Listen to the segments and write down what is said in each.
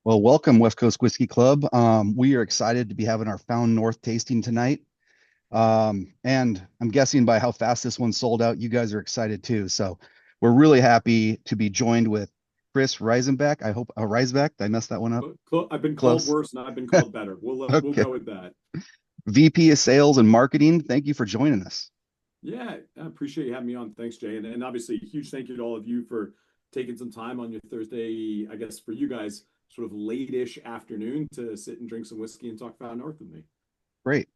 Well, welcome West Coast Whiskey Club. We are excited to be having our Found North tasting tonight. And I'm guessing by how fast this one sold out, you guys are excited too. So we're really happy to be joined with Chris Riesbeck. I hope Riesbeck. Did I mess that one up? I've been called Close. worse and I've been called better. We'll Okay. go with that. VP of Sales and Marketing. Thank you for joining us. Yeah, I appreciate you having me on. Thanks, Jay. And obviously, a huge thank you to all of you for taking some time on your Thursday, I guess for you guys, sort of late-ish afternoon to sit and drink some whiskey and talk about North with me. Great.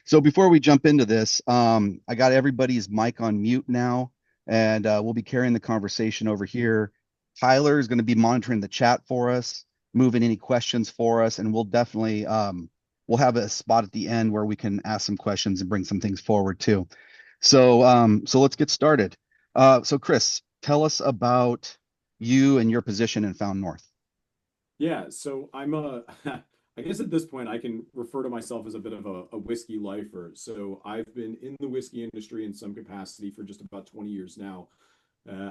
So before we jump into this, I got everybody's mic on mute now, and we'll be carrying the conversation over here. Tyler is going to be monitoring the chat for us, moving any questions for us, and we'll definitely we'll have a spot at the end where we can ask some questions and bring some things forward too. So let's get started. So Chris, tell us about you and your position in Found North. Yeah, so I'm a, I guess at this point I can refer to myself as a bit of a whiskey lifer. So I've been in the whiskey industry in some capacity for just about 20 years now.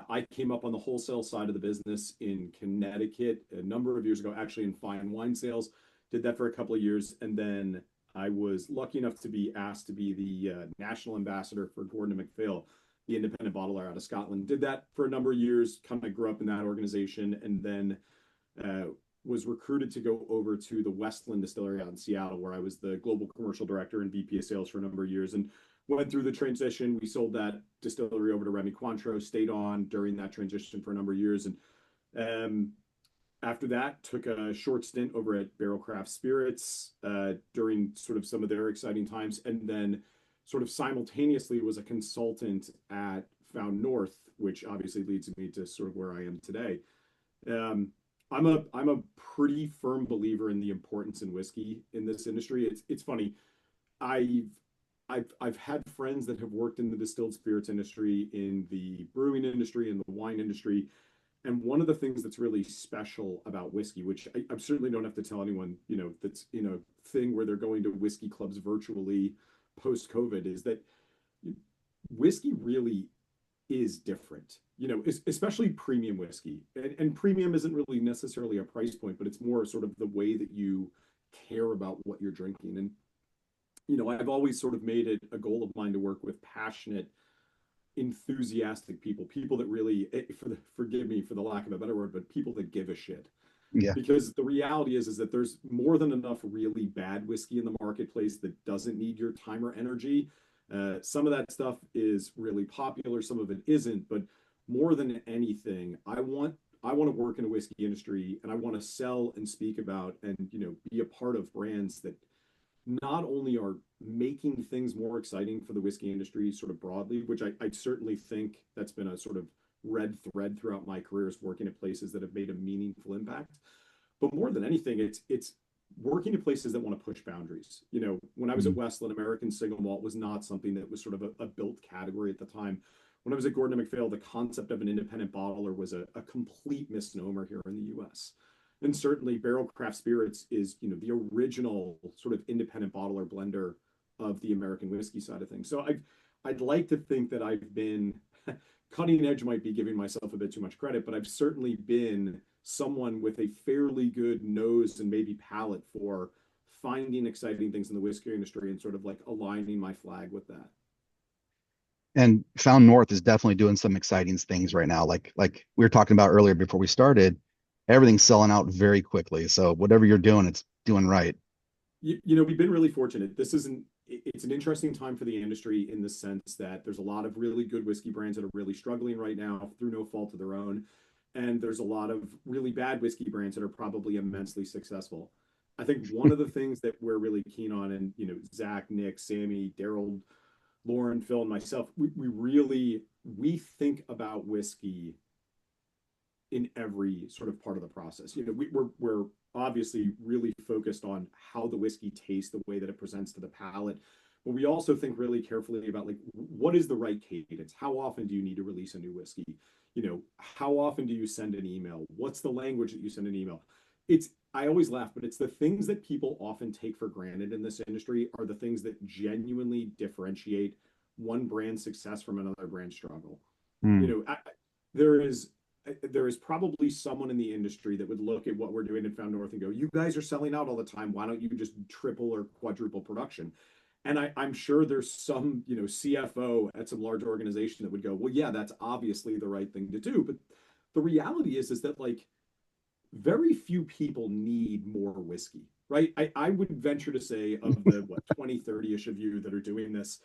I came up on the wholesale side of the business in Connecticut a number of years ago, actually in fine wine sales. Did that for a couple of years, and then I was lucky enough to be asked to be the national ambassador for Gordon and MacPhail, the independent bottler out of Scotland. Did that for a number of years, kind of grew up in that organization, and then uh, was recruited to go over to the Westland Distillery out in Seattle, where I was the global commercial director and VP of sales for a number of years. And went through the transition. We sold that distillery over to Remy Cointreau, stayed on during that transition for a number of years. And um, after that, took a short stint over at Barrel Craft Spirits during sort of some of their exciting times. And then sort of simultaneously was a consultant at Found North, which obviously leads me to sort of where I am today. Um, I'm a pretty firm believer in the importance in whiskey in this industry. It's funny. I've I've had friends that have worked in the distilled spirits industry, in the brewing industry, in the wine industry, and one of the things that's really special about whiskey, which I certainly don't have to tell anyone, that's in a thing where they're going to whiskey clubs virtually post COVID, is that whiskey really is different. Especially premium whiskey, and premium isn't really necessarily a price point, but it's more sort of the way that you care about what you're drinking. And I've always sort of made it a goal of mine to work with passionate, enthusiastic people, people that really, forgive me for the lack of a better word, but people that give a shit. Yeah. Because the reality is that there's more than enough really bad whiskey in the marketplace that doesn't need your time or energy. Some of that stuff is really popular, some of it isn't, but more than anything, I want to work in a whiskey industry, and I want to sell and speak about and be a part of brands that not only are making things more exciting for the whiskey industry sort of broadly, which I certainly think that's been a sort of red thread throughout my career, is working at places that have made a meaningful impact. But more than anything, it's working at places that want to push boundaries. When I was at Mhm. Westland, American single malt was not something that was sort of a built category at the time. When I was at Gordon and MacPhail, the concept of an independent bottler was a complete misnomer here in the U.S. And certainly Barrel Craft Spirits is, the original sort of independent bottler blender of the American whiskey side of things. So I'd like to think that I've been cutting edge, might be giving myself a bit too much credit, but I've certainly been someone with a fairly good nose and maybe palate for finding exciting things in the whiskey industry and sort of like aligning my flag with that. And Found North is definitely doing some exciting things right now. Like we were talking about earlier before we started, everything's selling out very quickly. So whatever you're doing, it's doing right. We've been really fortunate. It's an interesting time for the industry in the sense that there's a lot of really good whiskey brands that are really struggling right now through no fault of their own. And there's a lot of really bad whiskey brands that are probably immensely successful. I think one of the things that we're really keen on, and Zach, Nick, Sammy, Daryl, Lauren, Phil, and myself, we think about whiskey in every sort of part of the process. We're obviously really focused on how the whiskey tastes, the way that it presents to the palate, but we also think really carefully about like what is the right cadence. How often do you need to release a new whiskey? How often do you send an email? What's the language that you send an email? It's I always laugh, but it's the things that people often take for granted in this industry are the things that genuinely differentiate one brand's success from another brand's struggle. Mm. You know, I, there is there is probably someone in the industry that would look at what we're doing in Found North and go, you guys are selling out all the time. Why don't you just triple or quadruple production? And I'm sure there's some, CFO at some large organization that would go, well, yeah, that's obviously the right thing to do. But the reality is that like very few people need more whiskey, right? I would venture to say of the, what, 20, 30-ish of you that are doing this,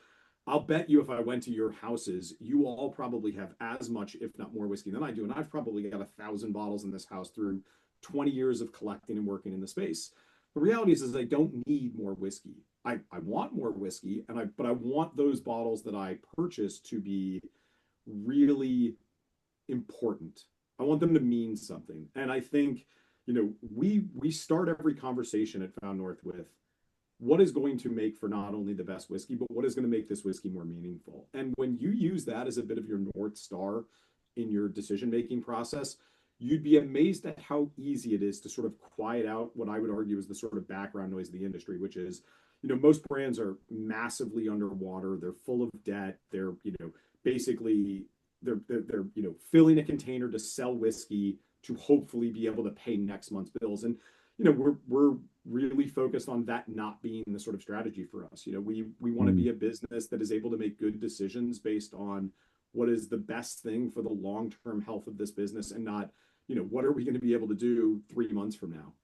I'll bet you if I went to your houses, you all probably have as much, if not more whiskey than I do. And I've probably got 1,000 bottles in this house through 20 years of collecting and working in the space. The reality is I don't need more whiskey. I want more whiskey, but I want those bottles that I purchase to be really important. I want them to mean something. And I think, we start every conversation at Found North with what is going to make for not only the best whiskey, but what is going to make this whiskey more meaningful. And when you use that as a bit of your North Star in your decision-making process, you'd be amazed at how easy it is to sort of quiet out what I would argue is the sort of background noise of the industry, which is, most brands are massively underwater. They're full of debt. They're, basically they're filling a container to sell whiskey to hopefully be able to pay next month's bills. And we're really focused on that not being the sort of strategy for us. We want to Mm. be a business that is able to make good decisions based on what is the best thing for the long-term health of this business, and not, what are we going to be able to do 3 months from now?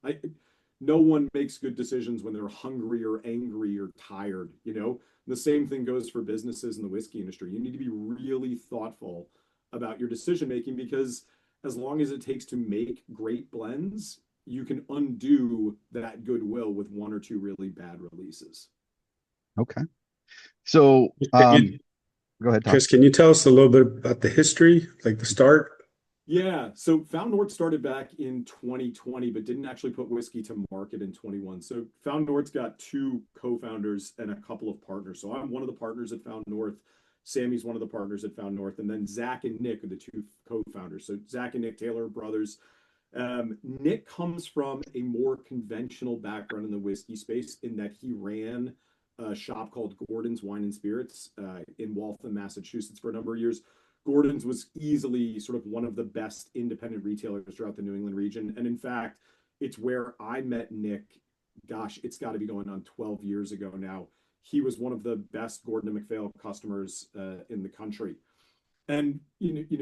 No one makes good decisions when they're hungry or angry or tired. The same thing goes for businesses in the whiskey industry. You need to be really thoughtful about your decision making, because as long as it takes to make great blends, you can undo that goodwill with one or two really bad releases. Okay. So, Can you, go ahead, Tom. Chris, can you tell us a little bit about the history, like the start? Yeah, so Found North started back in 2020, but didn't actually put whiskey to market in 21. So Found North's got two co-founders and a couple of partners. So I'm one of the partners at Found North. Sammy's one of the partners at Found North, and then Zach and Nick are the two co-founders. So Zach and Nick Taylor are brothers. Nick comes from a more conventional background in the whiskey space, in that he ran a shop called Gordon's Wine and Spirits in Waltham, Massachusetts for a number of years. Gordon's was easily sort of one of the best independent retailers throughout the New England region. And in fact, it's where I met Nick. Gosh, it's got to be going on 12 years ago now. He was one of the best Gordon and MacPhail customers in the country. And,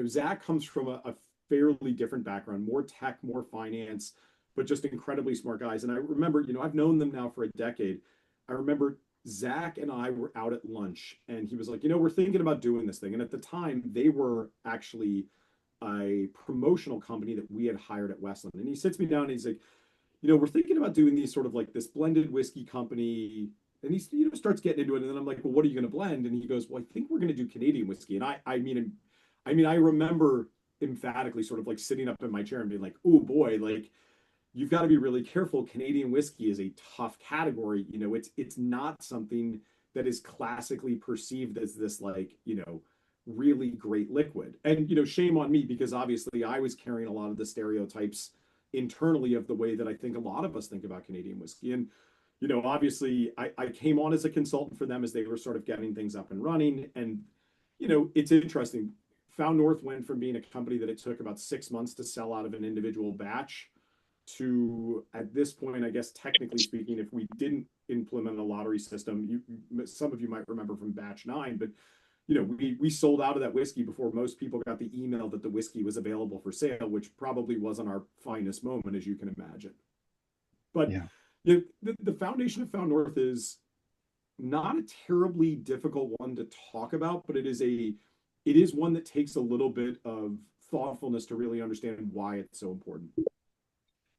Zach comes from a fairly different background, more tech, more finance, but just incredibly smart guys. And I remember, I've known them now for a decade. I remember Zach and I were out at lunch, and he was like, we're thinking about doing this thing. And at the time, they were actually a promotional company that we had hired at Westland. And he sits me down and he's like, we're thinking about doing these sort of like this blended whiskey company. And he, starts getting into it. And then I'm like, well, what are you going to blend? And he goes, well, I think we're going to do Canadian whiskey. And I remember emphatically sort of like sitting up in my chair and being like, oh boy, like, you've got to be really careful. Canadian whiskey is a tough category. It's not something that is classically perceived as this like, really great liquid. And, shame on me, because obviously I was carrying a lot of the stereotypes internally of the way that I think a lot of us think about Canadian whiskey. And, obviously I came on as a consultant for them as they were sort of getting things up and running. And, it's interesting. Found North went from being a company that it took about 6 months to sell out of an individual batch to, at this point, I guess technically speaking, if we didn't implement a lottery system, some of you might remember from batch 9, but we sold out of that whiskey before most people got the email that the whiskey was available for sale, which probably wasn't our finest moment, as you can imagine. But Yeah. the foundation of Found North is not a terribly difficult one to talk about, but it is one that takes a little bit of thoughtfulness to really understand why it's so important.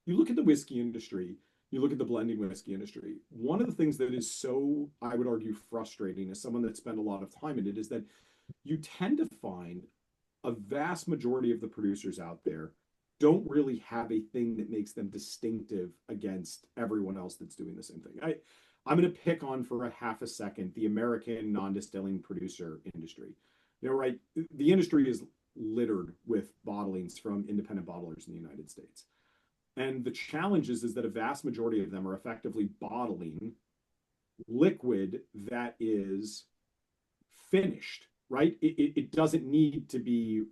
You look at the whiskey industry, you look at the blending whiskey industry. One of the things that is so, I would argue, frustrating as someone that spent a lot of time in it is that you tend to find a vast majority of the producers out there don't really have a thing that makes them distinctive against everyone else that's doing the same thing. I'm going to pick on for a half a second the American non-distilling producer industry. Right? The industry is littered with bottlings from independent bottlers in the United States. And the challenge is that a vast majority of them are effectively bottling liquid that is finished, right? It doesn't need to be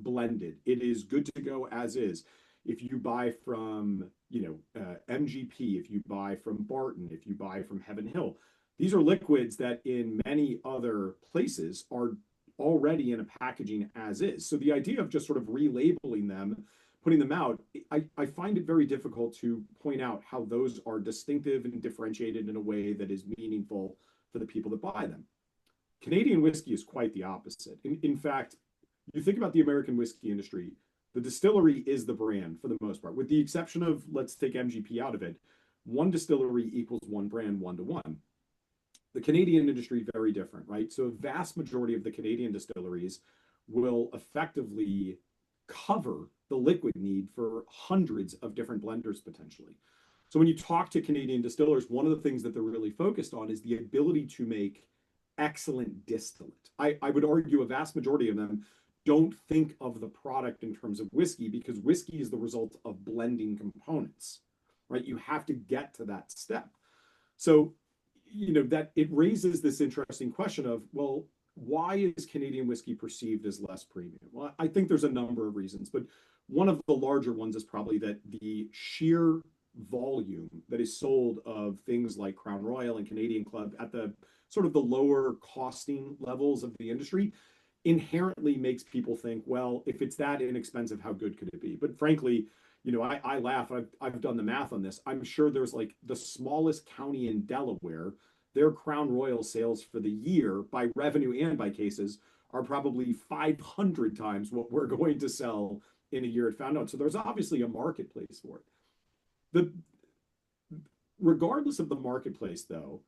blended. It is good to go as is. If you buy from, MGP, if you buy from Barton, if you buy from Heaven Hill, these are liquids that in many other places are already in a packaging as is. So the idea of just sort of relabeling them, putting them out, I find it very difficult to point out how those are distinctive and differentiated in a way that is meaningful for the people that buy them. Canadian whiskey is quite the opposite. In fact, you think about the American whiskey industry, the distillery is the brand for the most part, with the exception of, let's take MGP out of it, one distillery equals one brand, 1-to-1. The Canadian industry, very different, right? So a vast majority of the Canadian distilleries will effectively cover the liquid need for hundreds of different blenders potentially. So when you talk to Canadian distillers, one of the things that they're really focused on is the ability to make excellent distillate. I would argue a vast majority of them don't think of the product in terms of whiskey because whiskey is the result of blending components, right? You have to get to that step. So, that it raises this interesting question of, well, why is Canadian whiskey perceived as less premium? Well, I think there's a number of reasons, but one of the larger ones is probably that the sheer volume that is sold of things like Crown Royal and Canadian Club at the sort of the lower costing levels of the industry inherently makes people think, well, if it's that inexpensive, how good could it be? But frankly, I laugh. I've done the math on this. I'm sure there's like the smallest county in Delaware, their Crown Royal sales for the year by revenue and by cases are probably 500 times what we're going to sell in a year at Found Out. So there's obviously a marketplace for it. The regardless of the marketplace, though,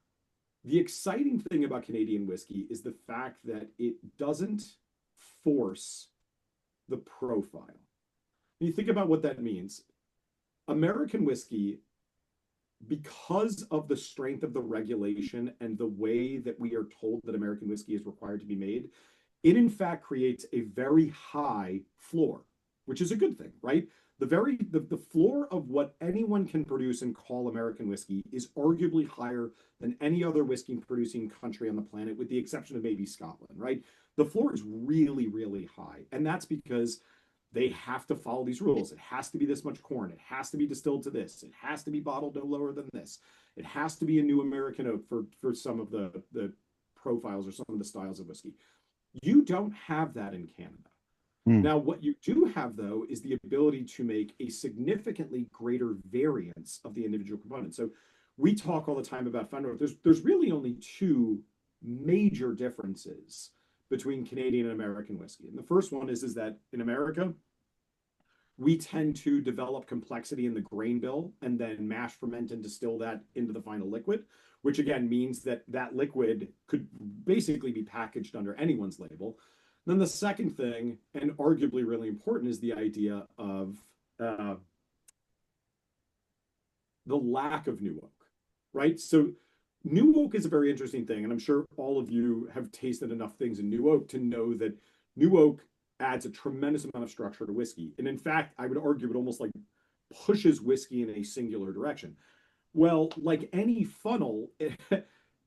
the exciting thing about Canadian whiskey is the fact that it doesn't force the profile. When you think about what that means, American whiskey, because of the strength of the regulation and the way that we are told that American whiskey is required to be made, it in fact creates a very high floor, which is a good thing, right? The floor of what anyone can produce and call American whiskey is arguably higher than any other whiskey producing country on the planet, with the exception of maybe Scotland, right? The floor is really, really high. And that's because they have to follow these rules. It has to be this much corn. It has to be distilled to this. It has to be bottled no lower than this. It has to be a new American oak for some of the profiles or some of the styles of whiskey. You don't have that in Canada. Now, what you do have, though, is the ability to make a significantly greater variance of the individual components. So we talk all the time about Found Out. There's really only two major differences between Canadian and American whiskey. And the first one is that in America, we tend to develop complexity in the grain bill and then mash, ferment, and distill that into the final liquid, which again means that that liquid could basically be packaged under anyone's label. Then the second thing, and arguably really important, is the idea of the lack of new oak, right? So new oak is a very interesting thing, and I'm sure all of you have tasted enough things in new oak to know that new oak adds a tremendous amount of structure to whiskey. And in fact, I would argue it almost like pushes whiskey in a singular direction. Well, like any funnel,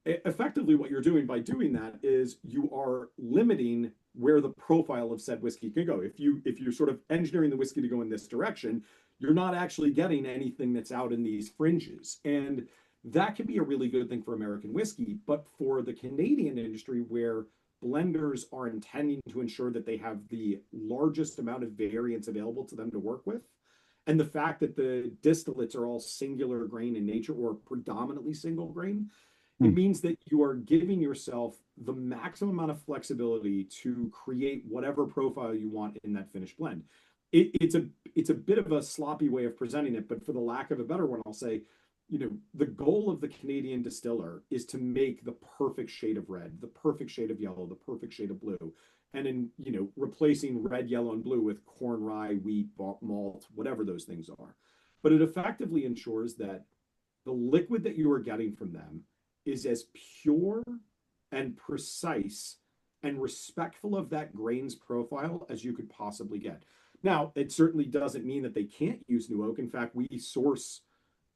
effectively what you're doing by doing that is you are limiting where the profile of said whiskey can go. If you're sort of engineering the whiskey to go in this direction, you're not actually getting anything that's out in these fringes. And that can be a really good thing for American whiskey, but for the Canadian industry, where blenders are intending to ensure that they have the largest amount of variance available to them to work with, and the fact that the distillates are all singular grain in nature or predominantly single grain, it means that you are giving yourself the maximum amount of flexibility to create whatever profile you want in that finished blend. It's a bit of a sloppy way of presenting it, but for the lack of a better one, I'll say, the goal of the Canadian distiller is to make the perfect shade of red, the perfect shade of yellow, the perfect shade of blue. And in, replacing red, yellow, and blue with corn, rye, wheat, malt, whatever those things are. But it effectively ensures that the liquid that you are getting from them is as pure and precise and respectful of that grain's profile as you could possibly get. Now, it certainly doesn't mean that they can't use new oak. In fact, we source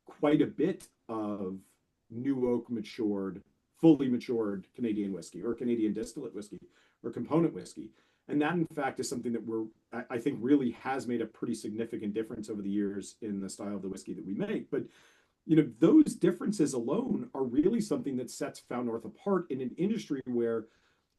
quite a bit of new oak matured, fully matured Canadian whiskey or Canadian distillate whiskey or component whiskey. And that, in fact, is something that we're I think really has made a pretty significant difference over the years in the style of the whiskey that we make. But those differences alone are really something that sets Found North apart in an industry where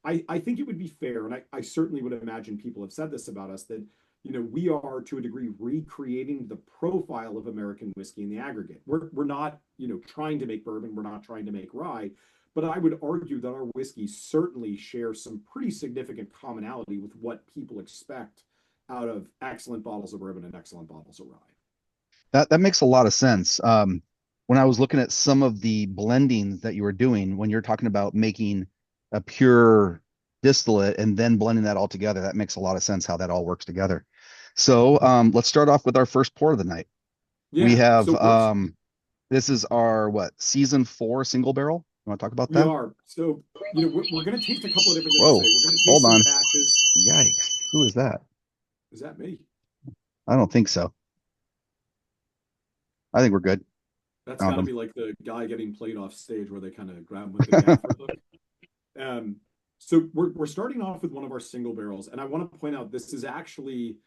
I think it would be fair, and I certainly would imagine people have said this about us, that we are to a degree recreating the profile of American whiskey in the aggregate. We're not trying to make bourbon, we're not trying to make rye, but I would argue that our whiskey certainly shares some pretty significant commonality with what people expect out of excellent bottles of bourbon and excellent bottles of rye. That makes a lot of sense. When I was looking at some of the blendings that you were doing, when you're talking about making a pure distillate and then blending that all together, that makes a lot of sense how that all works together. So let's start off with our first pour of the night. We Yeah, have so we're this is our what, season 4 single barrel. You want to talk about we that? are so we're going to taste a couple of different things Whoa, today. We're going to hold taste some on. batches. Yikes. Who is that? Is that me? I don't think so. I think we're good. That's Found got to them. be like the guy getting played off stage where they kind of grab him with the gaffer hook. Um, so we're starting off with one of our single barrels, and I want to point out this is actually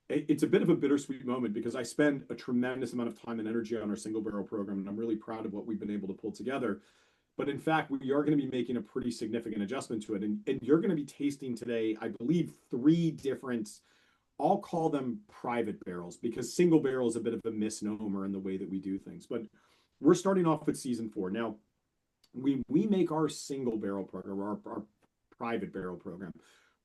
it's a bit of a bittersweet moment because I spend a tremendous amount of time and energy on our single barrel program, and I'm really proud of what we've been able to pull together. But in fact, we are going to be making a pretty significant adjustment to it, and you're going to be tasting today, I believe, 3 different. I'll call them private barrels because single barrel is a bit of a misnomer in the way that we do things. But we're starting off with season 4 now. We make our single barrel program, our private barrel program.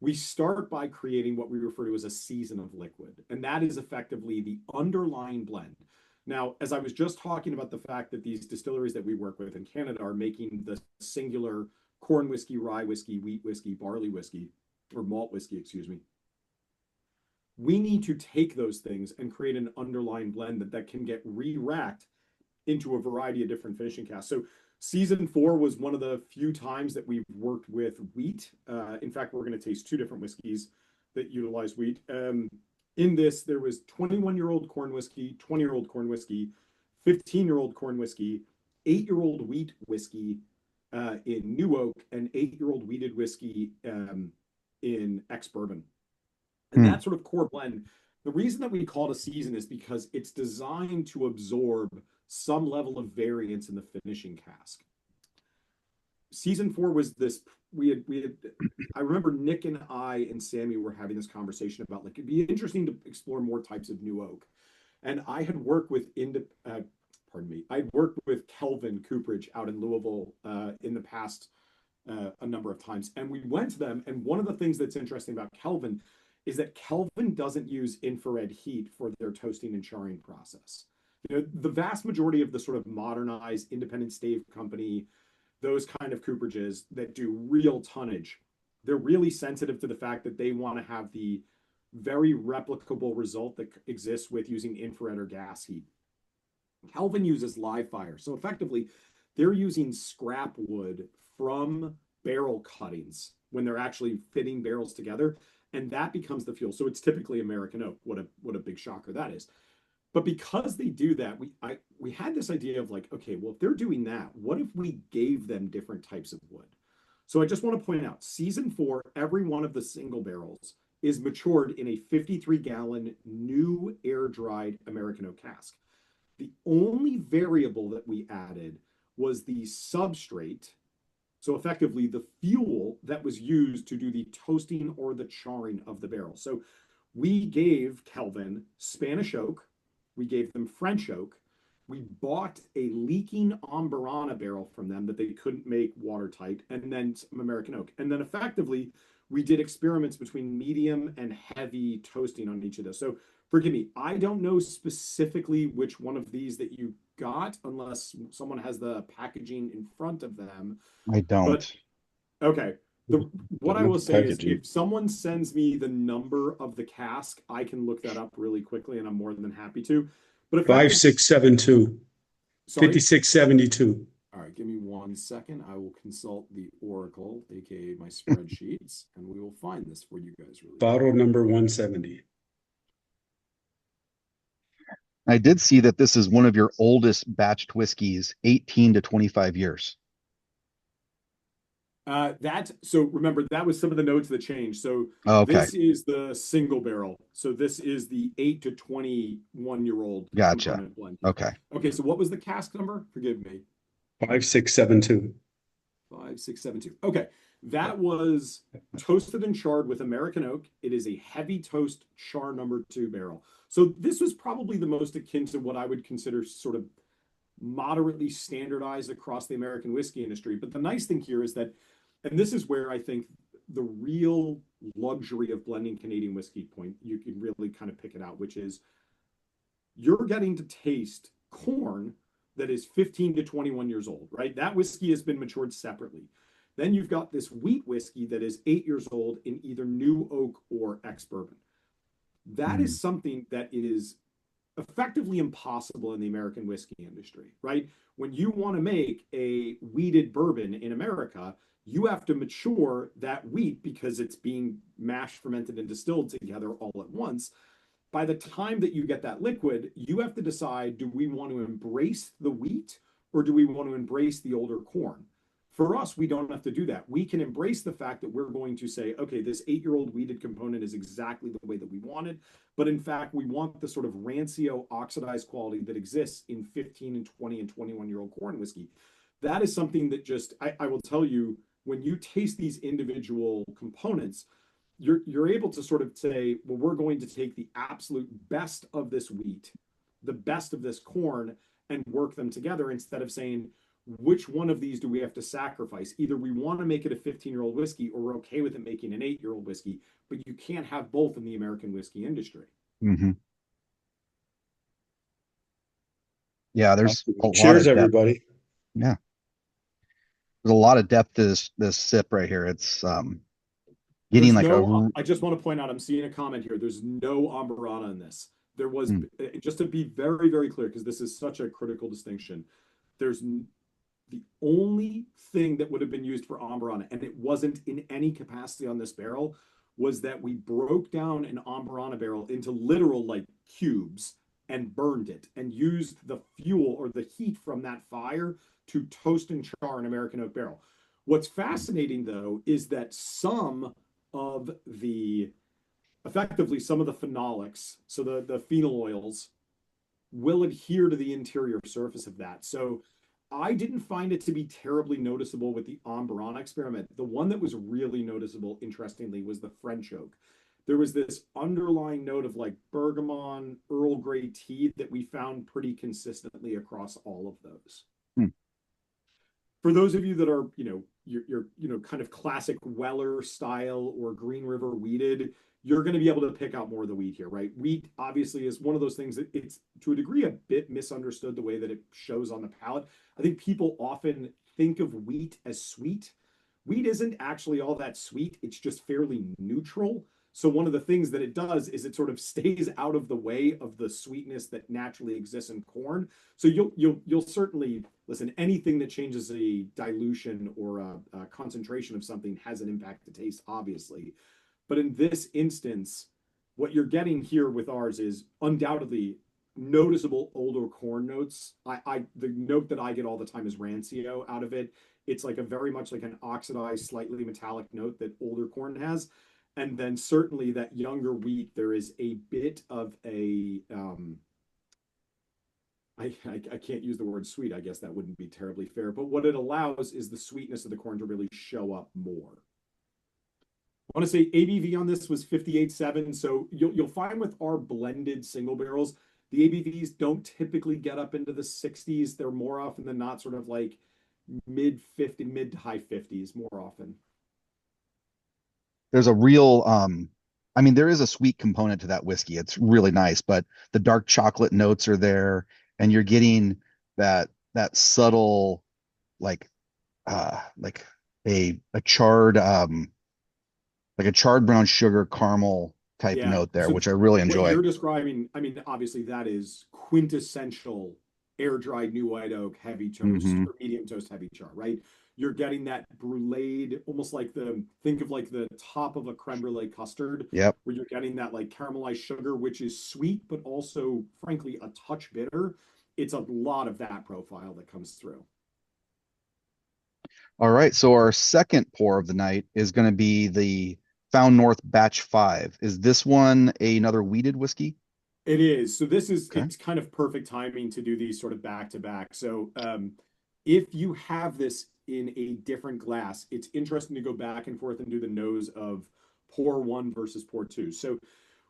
We start by creating what we refer to as a season of liquid, and that is effectively the underlying blend. Now, as I was just talking about the fact that these distilleries that we work with in Canada are making the singular corn whiskey, rye whiskey, wheat whiskey, barley whiskey, or malt whiskey, excuse me, we need to take those things and create an underlying blend that can get re-racked into a variety of different finishing casks. So season 4 was one of the few times that we've worked with wheat. In fact, we're going to taste 2 different whiskeys that utilize wheat. In this, there was 21-year-old corn whiskey, 20-year-old corn whiskey, 15-year-old corn whiskey, 8-year-old wheat whiskey in New Oak, and 8-year-old wheated whiskey in ex-bourbon. And Hmm. that sort of core blend, the reason that we call it a season is because it's designed to absorb some level of variance in the finishing cask. Season 4 was this. We had. I remember Nick and I and Sammy were having this conversation about like it'd be interesting to explore more types of new oak, and I had worked with pardon me, I'd worked with Kelvin Cooperage out in Louisville in the past a number of times, and we went to them. And one of the things that's interesting about Kelvin is that Kelvin doesn't use infrared heat for their toasting and charring process. The vast majority of the sort of modernized independent stave company, those kind of cooperages that do real tonnage, they're really sensitive to the fact that they want to have the very replicable result that exists with using infrared or gas heat. Kelvin uses live fire. So effectively, they're using scrap wood from barrel cuttings when they're actually fitting barrels together, and that becomes the fuel. So it's typically American oak. What a big shocker that is. But because they do that, we had this idea of like, okay, well, if they're doing that, what if we gave them different types of wood? So I just want to point out, season 4, every one of the single barrels is matured in a 53-gallon new air-dried American oak cask. The only variable that we added was the substrate, so effectively the fuel that was used to do the toasting or the charring of the barrel. So we gave Kelvin Spanish oak, we gave them French oak, we bought a leaking Amburana barrel from them that they couldn't make watertight, and then some American oak. And then effectively, we did experiments between medium and heavy toasting on each of those. So forgive me, I don't know specifically which one of these that you got unless someone has the packaging in front of them. I But don't. okay, what Don't I have will the say is packaging. if someone sends me the number of the cask, I can look that up really quickly and I'm more than happy to. But effectively, 5672, sorry. 5672. All right, give me 1 second. I will consult the Oracle, aka my spreadsheets, and we will find this for you guys really Bottle quickly. number 170. I did see that this is one of your oldest batched whiskeys, 18 to 25 years. So remember that was some of the notes that changed. So Okay, this is the single barrel. So this is the 8 to 21-year-old gotcha. component blend here. Okay. Okay, so what was the cask number? Forgive me. 5672. 5672. Okay. That was toasted and charred with American oak. It is a heavy toast char #2 barrel. So this was probably the most akin to what I would consider sort of moderately standardized across the American whiskey industry. But the nice thing here is that, and this is where I think the real luxury of blending Canadian whiskey point, you can really kind of pick it out, which is you're getting to taste corn that is 15 to 21 years old, right? That whiskey has been matured separately. Then you've got this wheat whiskey that is 8 years old in either new oak or ex bourbon. That Mm. is something that is effectively impossible in the American whiskey industry, right? When you want to make a wheated bourbon in America, you have to mature that wheat because it's being mashed, fermented, and distilled together all at once. By the time that you get that liquid, you have to decide, do we want to embrace the wheat or do we want to embrace the older corn? For us, we don't have to do that. We can embrace the fact that we're going to say, okay, this 8-year-old wheated component is exactly the way that we want it. But in fact, we want the sort of rancio oxidized quality that exists in 15 and 20 and 21-year-old corn whiskey. That is something that just, I will tell you, when you taste these individual components, you're able to sort of say, well, we're going to take the absolute best of this wheat, the best of this corn, and work them together instead of saying, which one of these do we have to sacrifice? Either we want to make it a 15-year-old whiskey or we're okay with it making an 8-year-old whiskey, but you can't have both in the American whiskey industry. Hmm. Yeah, there's a lot Cheers, of depth. everybody. Yeah, there's a lot of depth to this sip right here. It's getting There's like no, a I just want to point out, I'm seeing a comment here. There's no Amburana in this. There was, mm, just to be very, very clear, because this is such a critical distinction, there's the only thing that would have been used for Amburana, and it wasn't in any capacity on this barrel, was that we broke down an Amburana barrel into literal like cubes and burned it and used the fuel or the heat from that fire to toast and char an American oak barrel. What's fascinating though is that some of the effectively some of the phenolics, so the phenol oils, will adhere to the interior surface of that. So I didn't find it to be terribly noticeable with the Amburana experiment. The one that was really noticeable, interestingly, was the French oak. There was this underlying note of like bergamot, Earl Grey tea that we found pretty consistently across all of those. mm. For those of you that are, kind of classic Weller style or Green River wheated, you're going to be able to pick out more of the wheat here, right? Wheat obviously is one of those things that it's to a degree a bit misunderstood the way that it shows on the palate. I think people often think of wheat as sweet. Wheat isn't actually all that sweet. It's just fairly neutral. So one of the things that it does is it sort of stays out of the way of the sweetness that naturally exists in corn. So you'll certainly listen. Anything that changes a dilution or a concentration of something has an impact to taste, obviously. But in this instance, what you're getting here with ours is undoubtedly noticeable older corn notes. The note that I get all the time is rancio out of it. It's like a very much like an oxidized, slightly metallic note that older corn has. And then certainly that younger wheat, there is a bit of a I can't use the word sweet. I guess that wouldn't be terribly fair. But what it allows is the sweetness of the corn to really show up more. I want to say ABV on this was 58.7. So you'll find with our blended single barrels, the ABVs don't typically get up into the 60s. They're more often than not sort of like mid to high 50s more often. There's a real I mean, there is a sweet component to that whiskey. It's really nice, but the dark chocolate notes are there, and you're getting that subtle like a charred like a charred brown sugar caramel type Yeah. note there, So which I really what enjoy. you're describing, I mean, obviously that is quintessential air dried new white oak heavy toast Hmm. or medium toast heavy char, right? You're getting that bruleed, almost like think of like the top of a creme brulee custard, Yep. where you're getting that like caramelized sugar, which is sweet, but also, frankly, a touch bitter. It's a lot of that profile that comes through. All right. So our second pour of the night is going to be the Found North Batch 5. Is this one another weeded whiskey? It is. So this is Okay. it's kind of perfect timing to do these sort of back to back. So if you have this in a different glass, it's interesting to go back and forth and do the nose of pour one versus pour two. So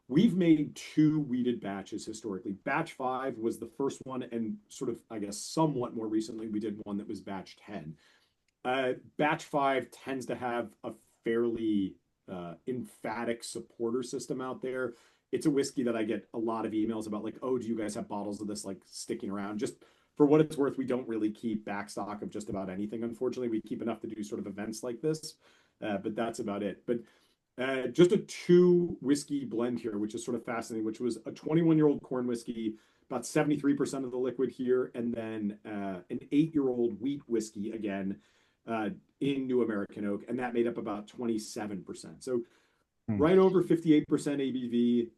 we've made two weeded batches historically. Batch five was the first one, and sort of, I guess, somewhat more recently, we did one that was batch 10. Batch five tends to have a fairly emphatic supporter system out there. It's a whiskey that I get a lot of emails about, like, oh, do you guys have bottles of this like sticking around? Just for what it's worth, we don't really keep backstock of just about anything. Unfortunately, we keep enough to do sort of events like this, but that's about it. But just a two whiskey blend here, which is sort of fascinating, which was a 21-year-old corn whiskey, about 73% of the liquid here, and then an 8-year-old wheat whiskey again uh, in New American Oak, and that made up about 27%. So Hmm. right over 58% ABV.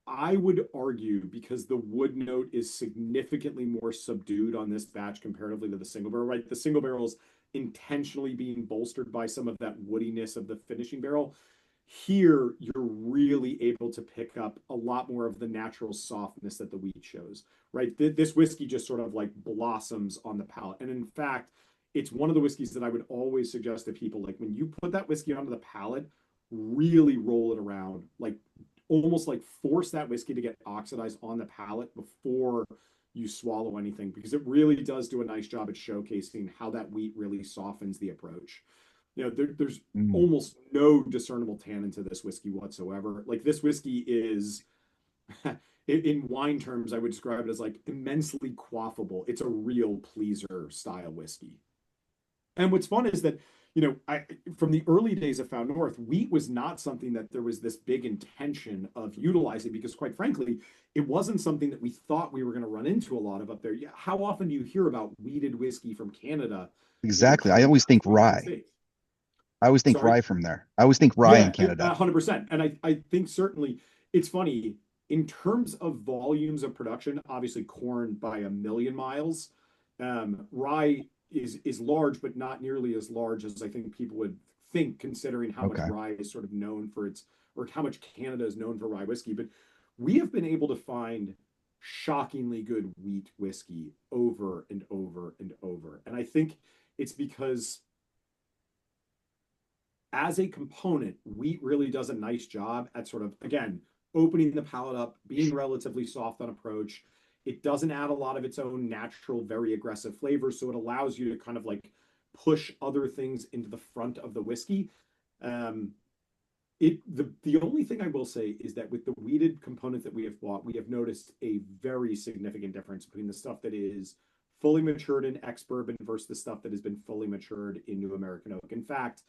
I would argue because the wood note is significantly more subdued on this batch comparatively to the single barrel, right? The single barrel's intentionally being bolstered by some of that woodiness of the finishing barrel. Here, you're really able to pick up a lot more of the natural softness that the wheat shows, right? This whiskey just sort of like blossoms on the palate. And in fact, it's one of the whiskeys that I would always suggest to people, like when you put that whiskey onto the palate, really roll it around, like almost like force that whiskey to get oxidized on the palate before you swallow anything, because it really does do a nice job at showcasing how that wheat really softens the approach. There's Mm. almost no discernible tannin to this whiskey whatsoever. Like this whiskey is, in wine terms, I would describe it as like immensely quaffable. It's a real pleaser style whiskey. And what's fun is that, I from the early days of Found North, wheat was not something that there was this big intention of utilizing because, quite frankly, it wasn't something that we thought we were going to run into a lot of up there. Yeah, how often do you hear about weeded whiskey from Canada, Exactly. I coming always back think to the United rye. States? I always think Sorry. rye from there. I always think rye in Yeah, Canada. 100%. And I think certainly it's funny in terms of volumes of production, obviously corn by a million miles. Rye is large, but not nearly as large as I think people would think, considering how much Okay. rye is sort of known for its, or how much Canada is known for rye whiskey. But we have been able to find shockingly good wheat whiskey over and over and over. And I think it's because as a component, wheat really does a nice job at sort of, again, opening the palate up, being relatively soft on approach. It doesn't add a lot of its own natural, very aggressive flavors. So it allows you to kind of like push other things into the front of the whiskey. Um, the only thing I will say is that with the weeded component that we have bought, we have noticed a very significant difference between the stuff that is fully matured in ex bourbon versus the stuff that has been fully matured in New American Oak. In fact,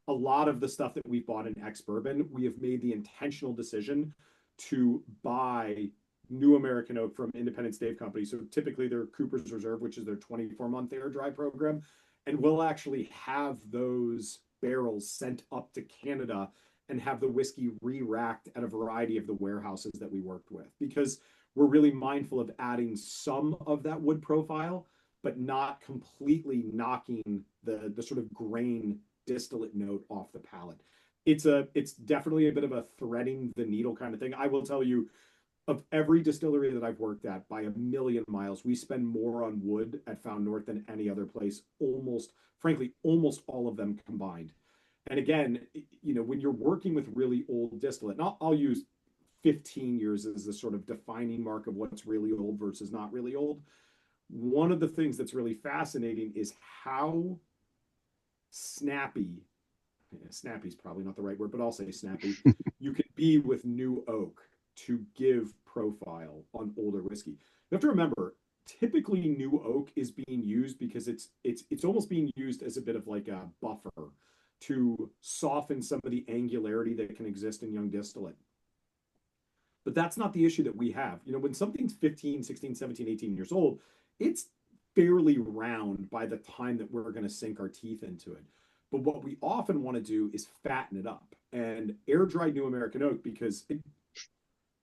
a lot of the stuff that we've bought in ex bourbon, we have made the intentional decision to buy New American Oak from Independent Stave Company. So typically they're Cooper's Reserve, which is their 24-month air dry program. And we'll actually have those barrels sent up to Canada and have the whiskey re-racked at a variety of the warehouses that we worked with, because we're really mindful of adding some of that wood profile, but not completely knocking the sort of grain distillate note off the palate. It's definitely a bit of a threading the needle kind of thing. I will tell you, of every distillery that I've worked at by a million miles, we spend more on wood at Found North than any other place, almost, frankly, almost all of them combined. And again, when you're working with really old distillate, and I'll use 15 years as the sort of defining mark of what's really old versus not really old. One of the things that's really fascinating is how snappy, snappy is probably not the right word, but I'll say snappy, you can be with new oak to give profile on older whiskey. You have to remember, typically new oak is being used because it's almost being used as a bit of like a buffer to soften some of the angularity that can exist in young distillate. But that's not the issue that we have. When something's 15, 16, 17, 18 years old, it's fairly round by the time that we're going to sink our teeth into it. But what we often want to do is fatten it up and air dried New American Oak, because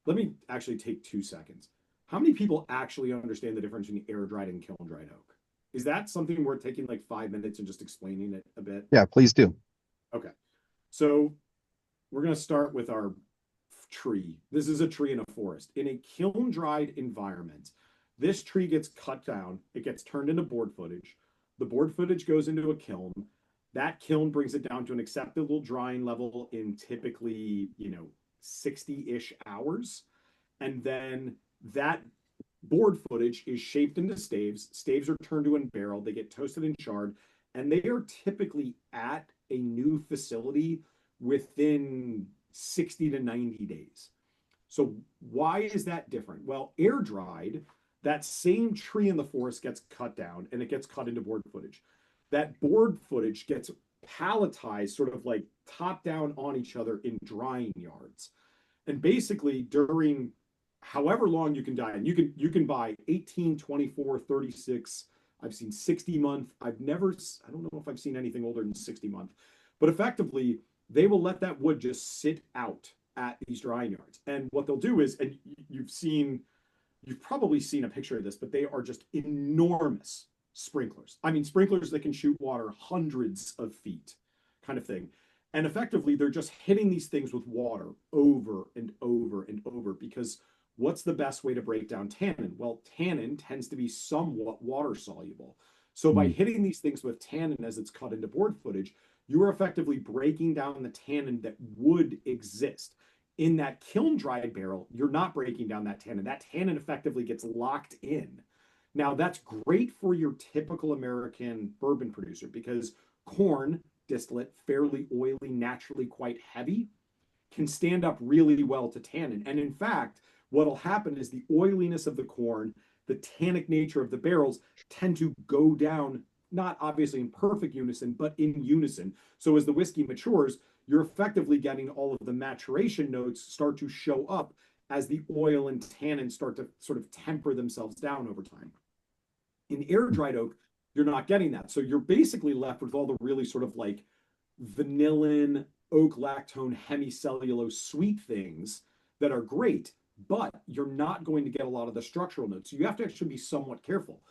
let me actually take 2 seconds. How many people actually understand the difference between air dried and kiln dried oak? Is that something worth taking like 5 minutes and just explaining it a bit? Yeah, please do. Okay. So we're going to start with our tree. This is a tree in a forest. In a kiln dried environment, this tree gets cut down, it gets turned into board footage. The board footage goes into a kiln. That kiln brings it down to an acceptable drying level in typically, 60-ish hours. And then that board footage is shaped into staves. Staves are turned to a barrel. They get toasted and charred, and they are typically at a new facility within 60 to 90 days. So why is that different? Well, air dried, that same tree in the forest gets cut down and it gets cut into board footage. That board footage gets palletized, sort of like top down on each other in drying yards. And basically during however long you can die, and you can buy 18, 24, 36. I've seen 60 month. I don't know if I've seen anything older than 60 month, but effectively they will let that wood just sit out at these drying yards. And what they'll do is, and you've probably seen a picture of this, but they are just enormous sprinklers. I mean, sprinklers that can shoot water hundreds of feet, kind of thing. And effectively, they're just hitting these things with water over and over and over because what's the best way to break down tannin? Well, tannin tends to be somewhat water soluble. So by Mm. hitting these things with tannin as it's cut into board footage, you are effectively breaking down the tannin that would exist. In that kiln dried barrel, you're not breaking down that tannin. That tannin effectively gets locked in. Now, that's great for your typical American bourbon producer because corn distillate, fairly oily, naturally quite heavy, can stand up really well to tannin. And in fact, what'll happen is the oiliness of the corn, the tannic nature of the barrels tend to go down, not obviously in perfect unison, but in unison. So as the whiskey matures, you're effectively getting all of the maturation notes start to show up as the oil and tannin start to sort of temper themselves down over time. In air dried oak, you're not getting that. So you're basically left with all the really sort of like vanillin, oak lactone, hemicellulose sweet things that are great, but you're not going to get a lot of the structural notes. So you have to actually be somewhat careful.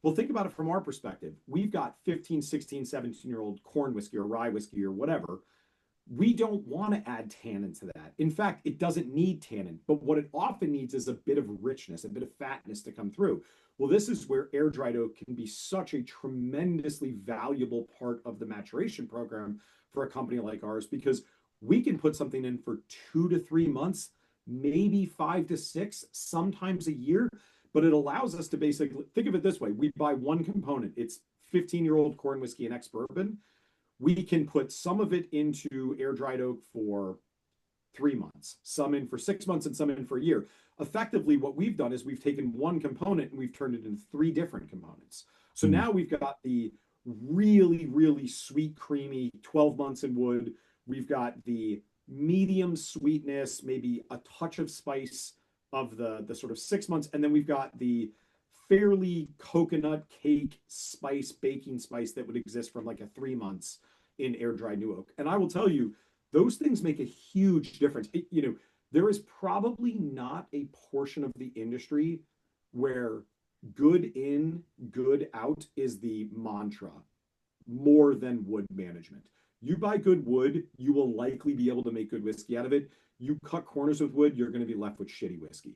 Well, think about it from our perspective. We've got 15, 16, 17-year-old corn whiskey or rye whiskey or whatever. We don't want to add tannin to that. In fact, it doesn't need tannin, but what it often needs is a bit of richness, a bit of fatness to come through. Well, this is where air dried oak can be such a tremendously valuable part of the maturation program for a company like ours because we can put something in for 2 to 3 months, maybe 5 to 6, sometimes a year, but it allows us to basically think of it this way. We buy one component. It's 15-year-old corn whiskey and ex-bourbon. We can put some of it into air dried oak for 3 months, some in for 6 months, and some in for a year. Effectively, what we've done is we've taken one component and we've turned it into 3 different components. So Mm. now we've got the really, really sweet, creamy 12 months in wood. We've got the medium sweetness, maybe a touch of spice of the sort of 6 months. And then we've got the fairly coconut cake spice, baking spice that would exist from like a 3 months in air dried new oak. And I will tell you, those things make a huge difference. There is probably not a portion of the industry where good in, good out is the mantra more than wood management. You buy good wood, you will likely be able to make good whiskey out of it. You cut corners with wood, you're going to be left with shitty whiskey.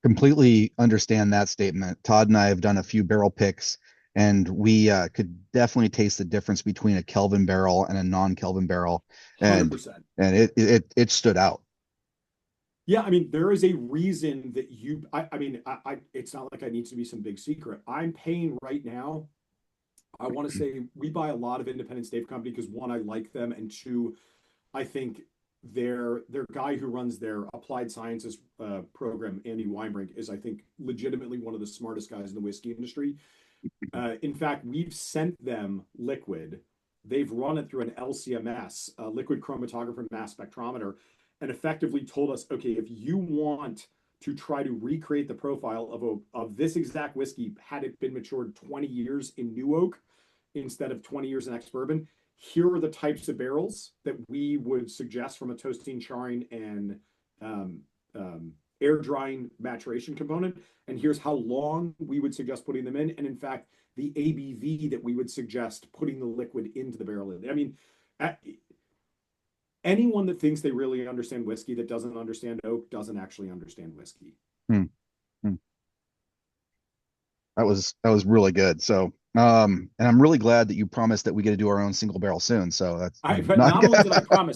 Completely understand that statement. Todd and I have done a few barrel picks, and we could definitely taste the difference between a Kelvin barrel and a non-Kelvin barrel, and 100%. it stood out. Yeah, I mean, there is a reason that it's not like I need to be some big secret. I'm paying right now. I want to say we buy a lot of independent stave company because one, I like them, and two, I think their guy who runs their applied sciences program, Andy Weinbrink, is I think legitimately one of the smartest guys in the whiskey industry. In fact, we've sent them liquid. They've run it through an LCMS, a liquid chromatographer mass spectrometer, and effectively told us, okay, if you want to try to recreate the profile of this exact whiskey had it been matured 20 years in new oak instead of 20 years in ex-bourbon, here are the types of barrels that we would suggest from a toasting, charring, and air drying maturation component, and here's how long we would suggest putting them in, and in fact, the ABV that we would suggest putting the liquid into the barrel in. I mean, anyone that thinks they really understand whiskey that doesn't understand oak doesn't actually understand whiskey. Hmm. Hmm. That was really good. So, and I'm really glad that you promised that we get to do our own single barrel soon. So that's But not not only did I promise,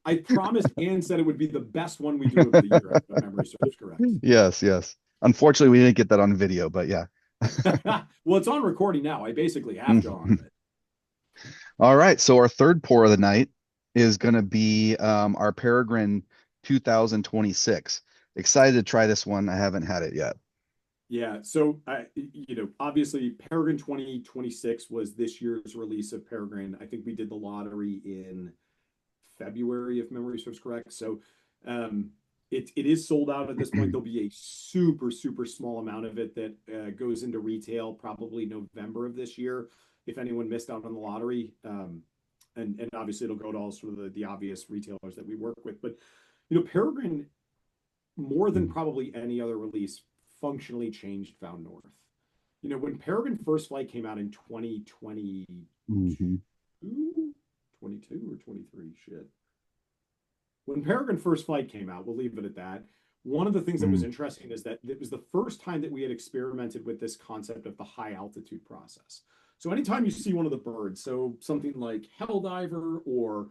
I promised and said it would be the best one we do of the year, if my memory serves correct. Yes, yes. Unfortunately, we didn't get that on video, but yeah. Well, it's on recording now. I basically have to honor it. All right. So our third pour of the night is going to be our Peregrine 2026. Excited to try this one. I haven't had it yet. Yeah, so obviously Peregrine 2026 was this year's release of Peregrine. I think we did the lottery in February, if memory serves correct. So it is sold out at this point. There'll be a super, super small amount of it that goes into retail probably November of this year, if anyone missed out on the lottery. And obviously it'll go to all sort of the obvious retailers that we work with. But Peregrine, more than probably any other release, functionally changed Found North. When Peregrine First Flight came out in 2022, Mm-hmm. 22 or 23, shit. When Peregrine First Flight came out, we'll leave it at that. One of the things that was interesting is that it was the first time that we had experimented with this concept of the high altitude process. So anytime you see one of the birds, so something like Helldiver or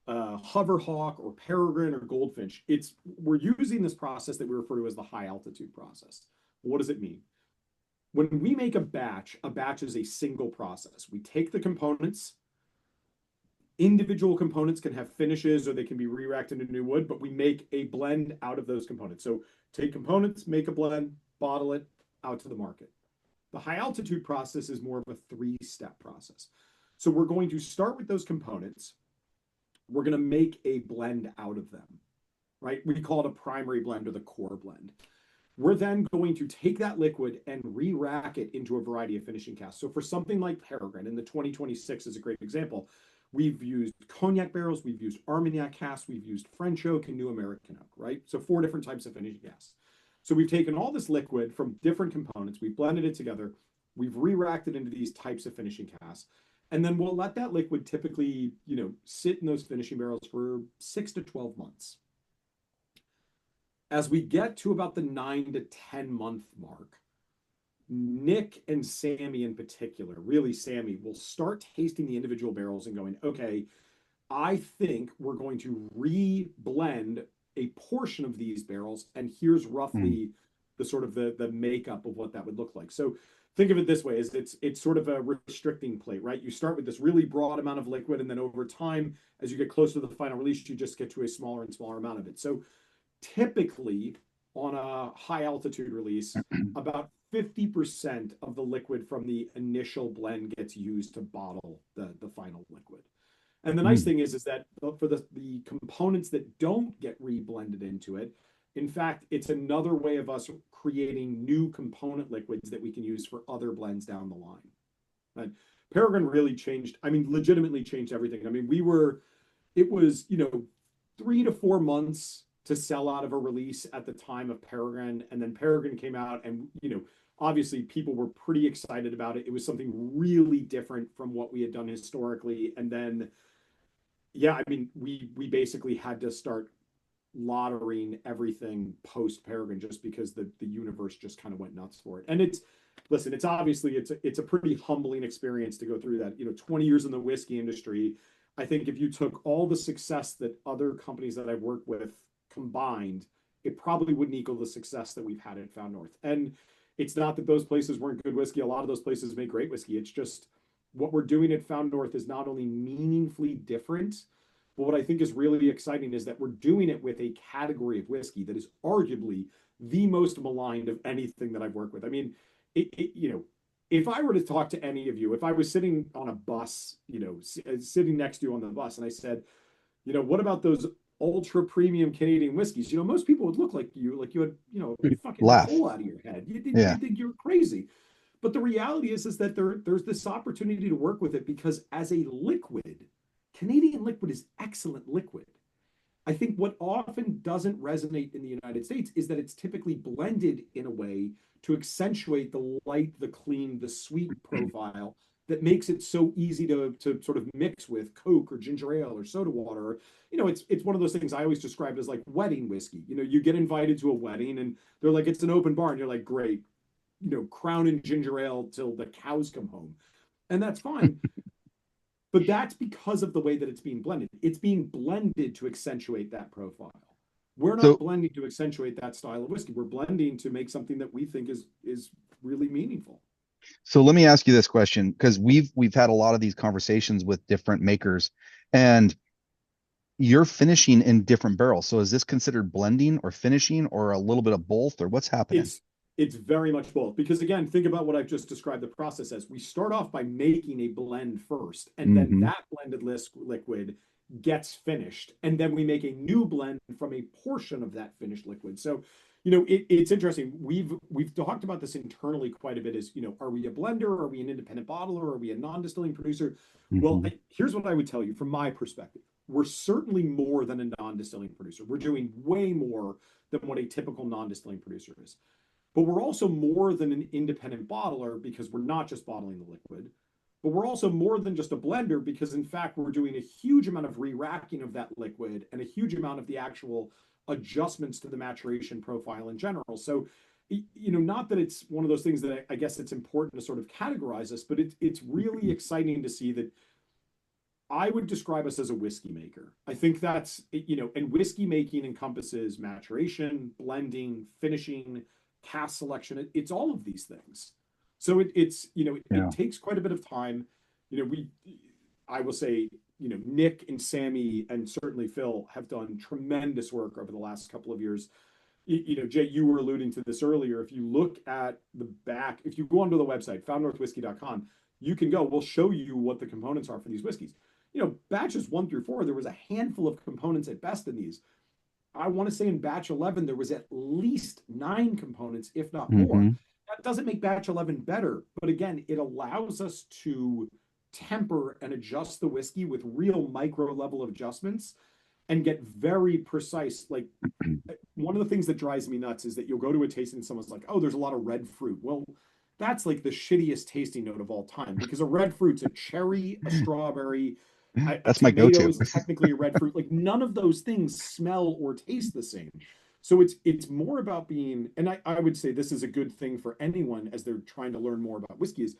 Hoverhawk or Peregrine or Goldfinch, we're using this process that we refer to as the high altitude process. What does it mean? When we make a batch is a single process. We take the components. Individual components can have finishes or they can be re-racked into new wood, but we make a blend out of those components. So take components, make a blend, bottle it, out to the market. The high altitude process is more of a 3-step process. So we're going to start with those components. We're going to make a blend out of them, right? We call it a primary blend or the core blend. We're then going to take that liquid and re-rack it into a variety of finishing casks. So for something like Peregrine, and the 2026 is a great example, we've used cognac barrels, we've used Armagnac casks, we've used French oak and New American oak, right? So 4 different types of finishing casks. So we've taken all this liquid from different components, we've blended it together, we've re-racked it into these types of finishing casks, and then we'll let that liquid typically, sit in those finishing barrels for 6 to 12 months. As we get to about the 9 to 10 month mark, Nick and Sammy in particular, really Sammy, will start tasting the individual barrels and going, okay, I think we're going to re-blend a portion of these barrels, and here's roughly the sort of the makeup of what that would look like. So think of it this way: is it's sort of a restricting plate, right? You start with this really broad amount of liquid, and then over time, as you get closer to the final release, you just get to a smaller and smaller amount of it. So typically on a high altitude release, about 50% of the liquid from the initial blend gets used to bottle the final liquid. And the nice thing is that for the components that don't get re-blended into it, in fact, it's another way of us creating new component liquids that we can use for other blends down the line. Right? Peregrine really changed, legitimately changed everything. It was 3 to 4 months to sell out of a release at the time of Peregrine. And then Peregrine came out and, obviously people were pretty excited about it. It was something really different from what we had done historically. And then, we basically had to start lotterying everything post Peregrine just because the universe just kind of went nuts for it. And it's obviously, it's a pretty humbling experience to go through that, 20 years in the whiskey industry. I think if you took all the success that other companies that I've worked with combined, it probably wouldn't equal the success that we've had at Found North. And it's not that those places weren't good whiskey. A lot of those places make great whiskey. It's just what we're doing at Found North is not only meaningfully different, but what I think is really exciting is that we're doing it with a category of whiskey that is arguably the most maligned of anything that I've worked with. If I were to talk to any of you, if I was sitting on a bus, sitting next to you on the bus, and I said, what about those ultra premium Canadian whiskeys? Most people would look like you had, a fucking Laugh. hole out of your head. You'd think you're crazy. But the reality is that there's this opportunity to work with it because as a liquid, Canadian liquid is excellent liquid. I think what often doesn't resonate in the United States is that it's typically blended in a way to accentuate the light, the clean, the sweet profile that makes it so easy to sort of mix with Coke or ginger ale or soda water. It's one of those things I always described as like wedding whiskey. You get invited to a wedding and they're like, it's an open bar, and you're like, great, Crown and ginger ale till the cows come home. And that's fine. But that's because of the way that it's being blended. It's being blended to accentuate that profile. We're not So blending to accentuate that style of whiskey. We're blending to make something that we think is really meaningful. so let me ask you this question, because we've had a lot of these conversations with different makers, and you're finishing in different barrels. So is this considered blending or finishing or a little bit of both, or what's happening? It's very much both, because again, think about what I've just described the process as. We start off by making a blend first, and then Hmm. that blended liquid gets finished, and then we make a new blend from a portion of that finished liquid. So it's interesting. We've talked about this internally quite a bit. Is are we a blender, are we an independent bottler, are we a non-distilling producer? Well, Hmm. here's what I would tell you from my perspective. We're certainly more than a non-distilling producer. We're doing way more than what a typical non-distilling producer is. But we're also more than an independent bottler, because we're not just bottling the liquid, but we're also more than just a blender, because in fact, we're doing a huge amount of re-racking of that liquid and a huge amount of the actual adjustments to the maturation profile in general. So, not that it's one of those things that I guess it's important to sort of categorize us, but it's really exciting to see that I would describe us as a whiskey maker. I think and whiskey making encompasses maturation, blending, finishing, cask selection. It's all of these things. So it Yeah. takes quite a bit of time. I will say, Nick and Sammy and certainly Phil have done tremendous work over the last couple of years. Jay, you were alluding to this earlier. If you look at the back, if you go onto the website, foundnorthwhiskey.com, you can go, we'll show you what the components are for these whiskeys. Batches 1 through 4, there was a handful of components at best in these. I want to say in batch 11, there was at least 9 components, if not more. Hmm. That doesn't make batch 11 better, but again, it allows us to temper and adjust the whiskey with real micro level of adjustments and get very precise. Like, one of the things that drives me nuts is that you'll go to a tasting and someone's like, oh, there's a lot of red fruit. Well, that's like the shittiest tasting note of all time, because a red fruit's a cherry, a strawberry, a That's my tomato go-to. is technically a red fruit. Like, none of those things smell or taste the same. So it's more about being, and I would say this is a good thing for anyone as they're trying to learn more about whiskey, is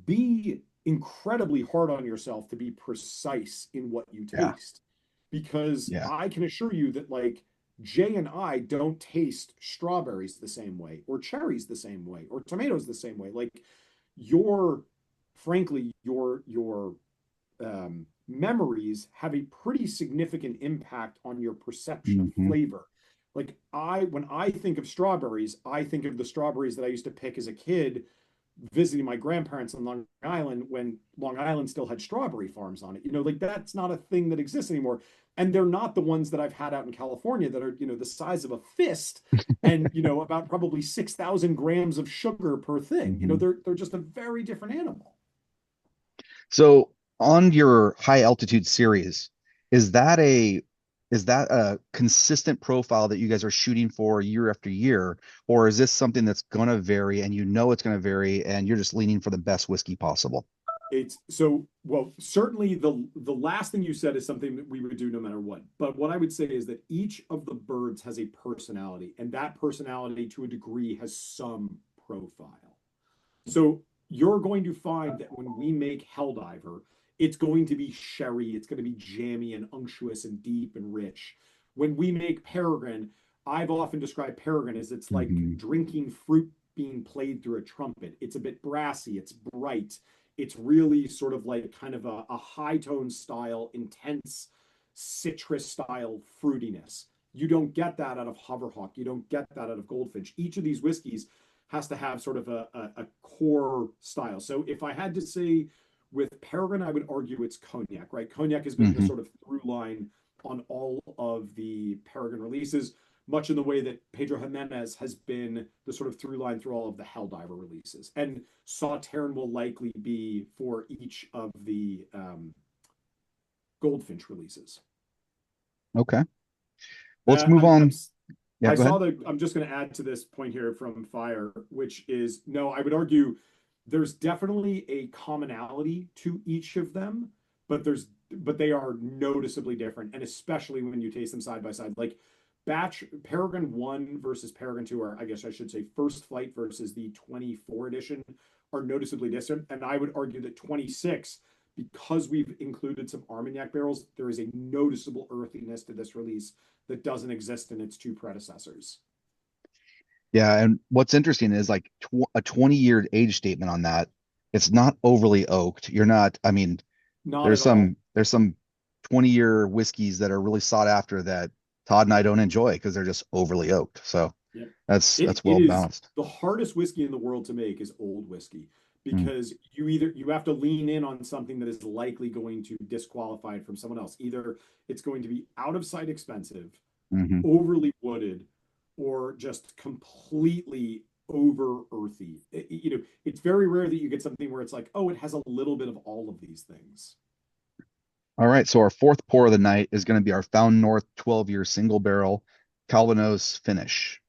be incredibly hard on yourself to be precise in what you Yeah. taste. Because Yeah. I can assure you that, like, Jay and I don't taste strawberries the same way, or cherries the same way, or tomatoes the same way. Like, your, frankly, your memories have a pretty significant impact on your perception of Hmm. flavor. Like, when I think of strawberries, I think of the strawberries that I used to pick as a kid visiting my grandparents on Long Island, when Long Island still had strawberry farms on it. Like, that's not a thing that exists anymore. And they're not the ones that I've had out in California that are, the size of a fist and, about probably 6,000 grams of sugar per thing. Hmm. They're just a very different animal. So on your high altitude series, is that a is that a consistent profile that you guys are shooting for year after year, or is this something that's gonna vary and it's gonna vary and you're just leaning for the best whiskey possible? It's so, well, certainly the last thing you said is something that we would do no matter what. But what I would say is that each of the birds has a personality, and that personality to a degree has some profile. So you're going to find that when we make Helldiver, it's going to be sherry, it's going to be jammy and unctuous and deep and rich. When we make Peregrine, I've often described Peregrine as it's like Hmm. drinking fruit being played through a trumpet. It's a bit brassy, it's bright, it's really sort of like kind of a high tone style, intense citrus style fruitiness. You don't get that out of Hoverhawk. You don't get that out of Goldfinch. Each of these whiskeys has to have sort of a core style. So if I had to say with Peregrine, I would argue it's cognac, right? Cognac has been the Hmm. sort of through line on all of the Peregrine releases, much in the way that Pedro Jimenez has been the sort of through line through all of the Helldiver releases. And Sauternes will likely be for each of the Goldfinch releases. Okay. Let's move on. Yeah, I go ahead. saw I'm just going to add to this point here from Fire, which is no, I would argue there's definitely a commonality to each of them, but they are noticeably different, and especially when you taste them side by side. Like batch Peregrine 1 versus Peregrine 2, or I guess I should say First Flight versus the 24 edition, are noticeably different. And I would argue that 26, because we've included some Armagnac barrels, there is a noticeable earthiness to this release that doesn't exist in its two predecessors. Yeah, and what's interesting is like a 20-year age statement on that. It's not overly oaked. You're not, I mean, Not at all. there's some 20-year whiskeys that are really sought after that Todd and I don't enjoy because they're just overly oaked. So Yeah. that's It well is balanced. the hardest whiskey in the world to make is old whiskey Mm, because you have to lean in on something that is likely going to disqualify it from someone else. Either it's going to be out of sight expensive, hmm overly wooded, or just completely over earthy. It's very rare that you get something where it's like, oh, it has a little bit of all of these things. All right, so our fourth pour of the night is going to be our Found North 12-year single barrel Calvados finish.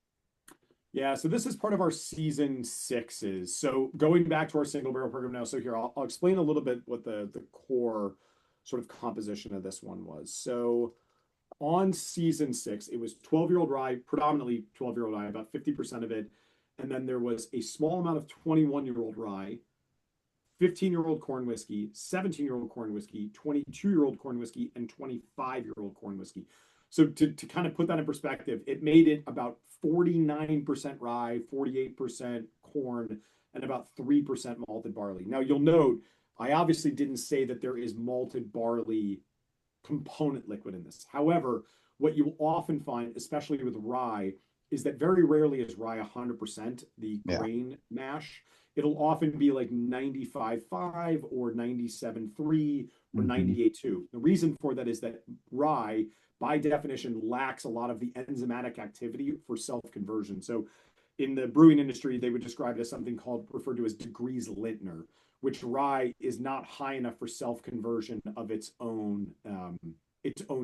Yeah, so this is part of our season sixes. So going back to our single barrel program now. So here I'll explain a little bit what the core sort of composition of this one was. So on season six, it was 12-year-old rye, predominantly 12-year-old rye, about 50% of it. And then there was a small amount of 21-year-old rye, 15-year-old corn whiskey, 17-year-old corn whiskey, 22-year-old corn whiskey, and 25-year-old corn whiskey. So to kind of put that in perspective, it made it about 49% rye, 48% corn, and about 3% malted barley. Now you'll note, I obviously didn't say that there is malted barley component liquid in this. However, what you will often find, especially with rye, is that very rarely is rye 100% the Yeah. grain mash. It'll often be like 95.5 or 97.3 or hmm 98.2. The reason for that is that rye, by definition, lacks a lot of the enzymatic activity for self conversion. So in the brewing industry, they would describe it as something called referred to as degrees Lintner, which rye is not high enough for self conversion of its own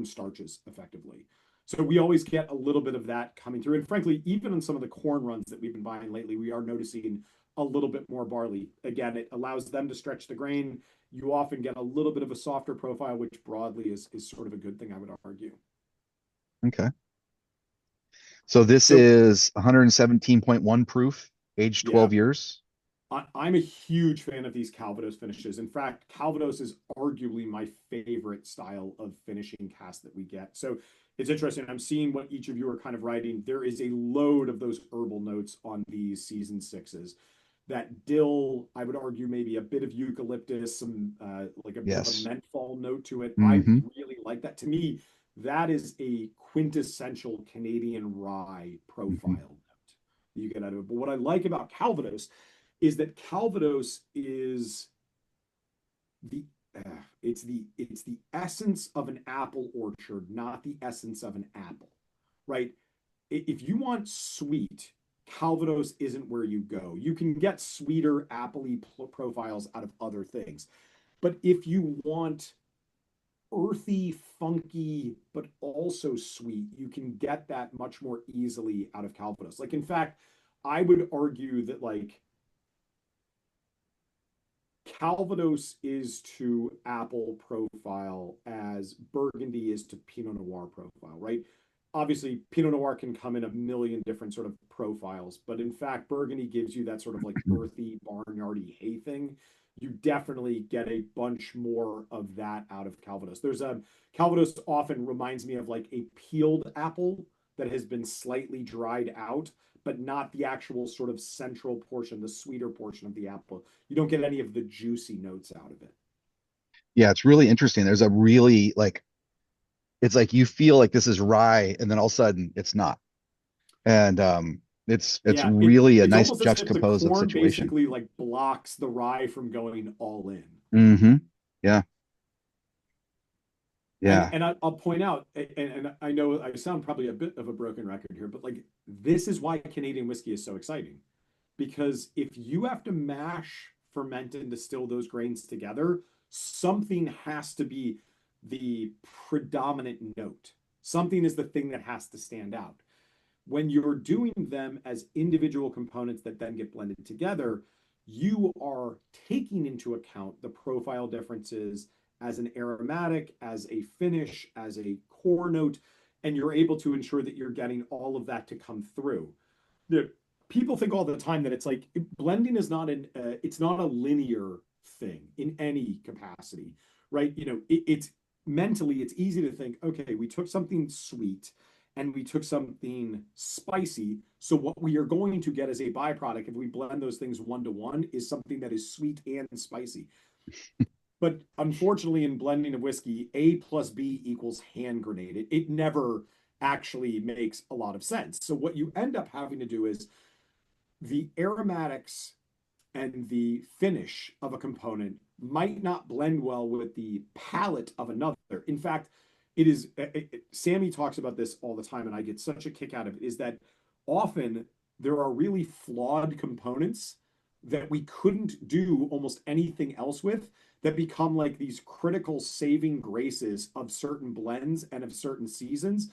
starches effectively. So we always get a little bit of that coming through. And frankly, even on some of the corn runs that we've been buying lately, we are noticing a little bit more barley. Again, it allows them to stretch the grain. You often get a little bit of a softer profile, which broadly is sort of a good thing, I would argue. Okay. So this So is 117.1 proof, aged yeah, 12 years. I'm a huge fan of these Calvados finishes. In fact, Calvados is arguably my favorite style of finishing cast that we get. So it's interesting. I'm seeing what each of you are kind of writing. There is a load of those herbal notes on these season sixes. That dill, I would argue, maybe a bit of eucalyptus, some like a bit of a Yes. menthol note to it. I hmm really like that. To me, that is a quintessential Canadian rye profile hmm note that you get out of it. But what I like about Calvados is that Calvados is the it's the essence of an apple orchard, not the essence of an apple, right? If you want sweet, Calvados isn't where you go. You can get sweeter appley profiles out of other things, but if you want earthy, funky, but also sweet, you can get that much more easily out of Calvados. Like in fact, I would argue that like Calvados is to apple profile as Burgundy is to Pinot Noir profile, right? Obviously, Pinot Noir can come in a million different sort of profiles, but in fact, Burgundy gives you that sort of like earthy, barnyardy hay thing. You definitely get a bunch more of that out of Calvados. There's a Calvados often reminds me of like a peeled apple that has been slightly dried out, but not the actual sort of central portion, the sweeter portion of the apple. You don't get any of the juicy notes out of it. Yeah, it's really interesting. There's a really like it's like you feel like this is rye, and then all of a sudden it's not. And it's Yeah, really a it's nice almost as if the juxtapose of corn situation. basically like blocks the rye from going all in. Yeah, And yeah, I'll point out, and I know I sound probably a bit of a broken record here, but like this is why Canadian whiskey is so exciting. Because if you have to mash, ferment, and distill those grains together, something has to be the predominant note. Something is the thing that has to stand out. When you're doing them as individual components that then get blended together, you are taking into account the profile differences as an aromatic, as a finish, as a core note, and you're able to ensure that you're getting all of that to come through. The people think all the time that it's like blending is not it's not a linear thing in any capacity, right? It's mentally it's easy to think, okay, we took something sweet and we took something spicy. So what we are going to get as a byproduct, if we blend those things 1 to 1, is something that is sweet and spicy. But unfortunately, in blending of whiskey, A plus B equals hand grenade. It never actually makes a lot of sense. So what you end up having to do is the aromatics and the finish of a component might not blend well with the palate of another. In fact, Sammy talks about this all the time, and I get such a kick out of it, is that often there are really flawed components that we couldn't do almost anything else with that become like these critical saving graces of certain blends and of certain seasons,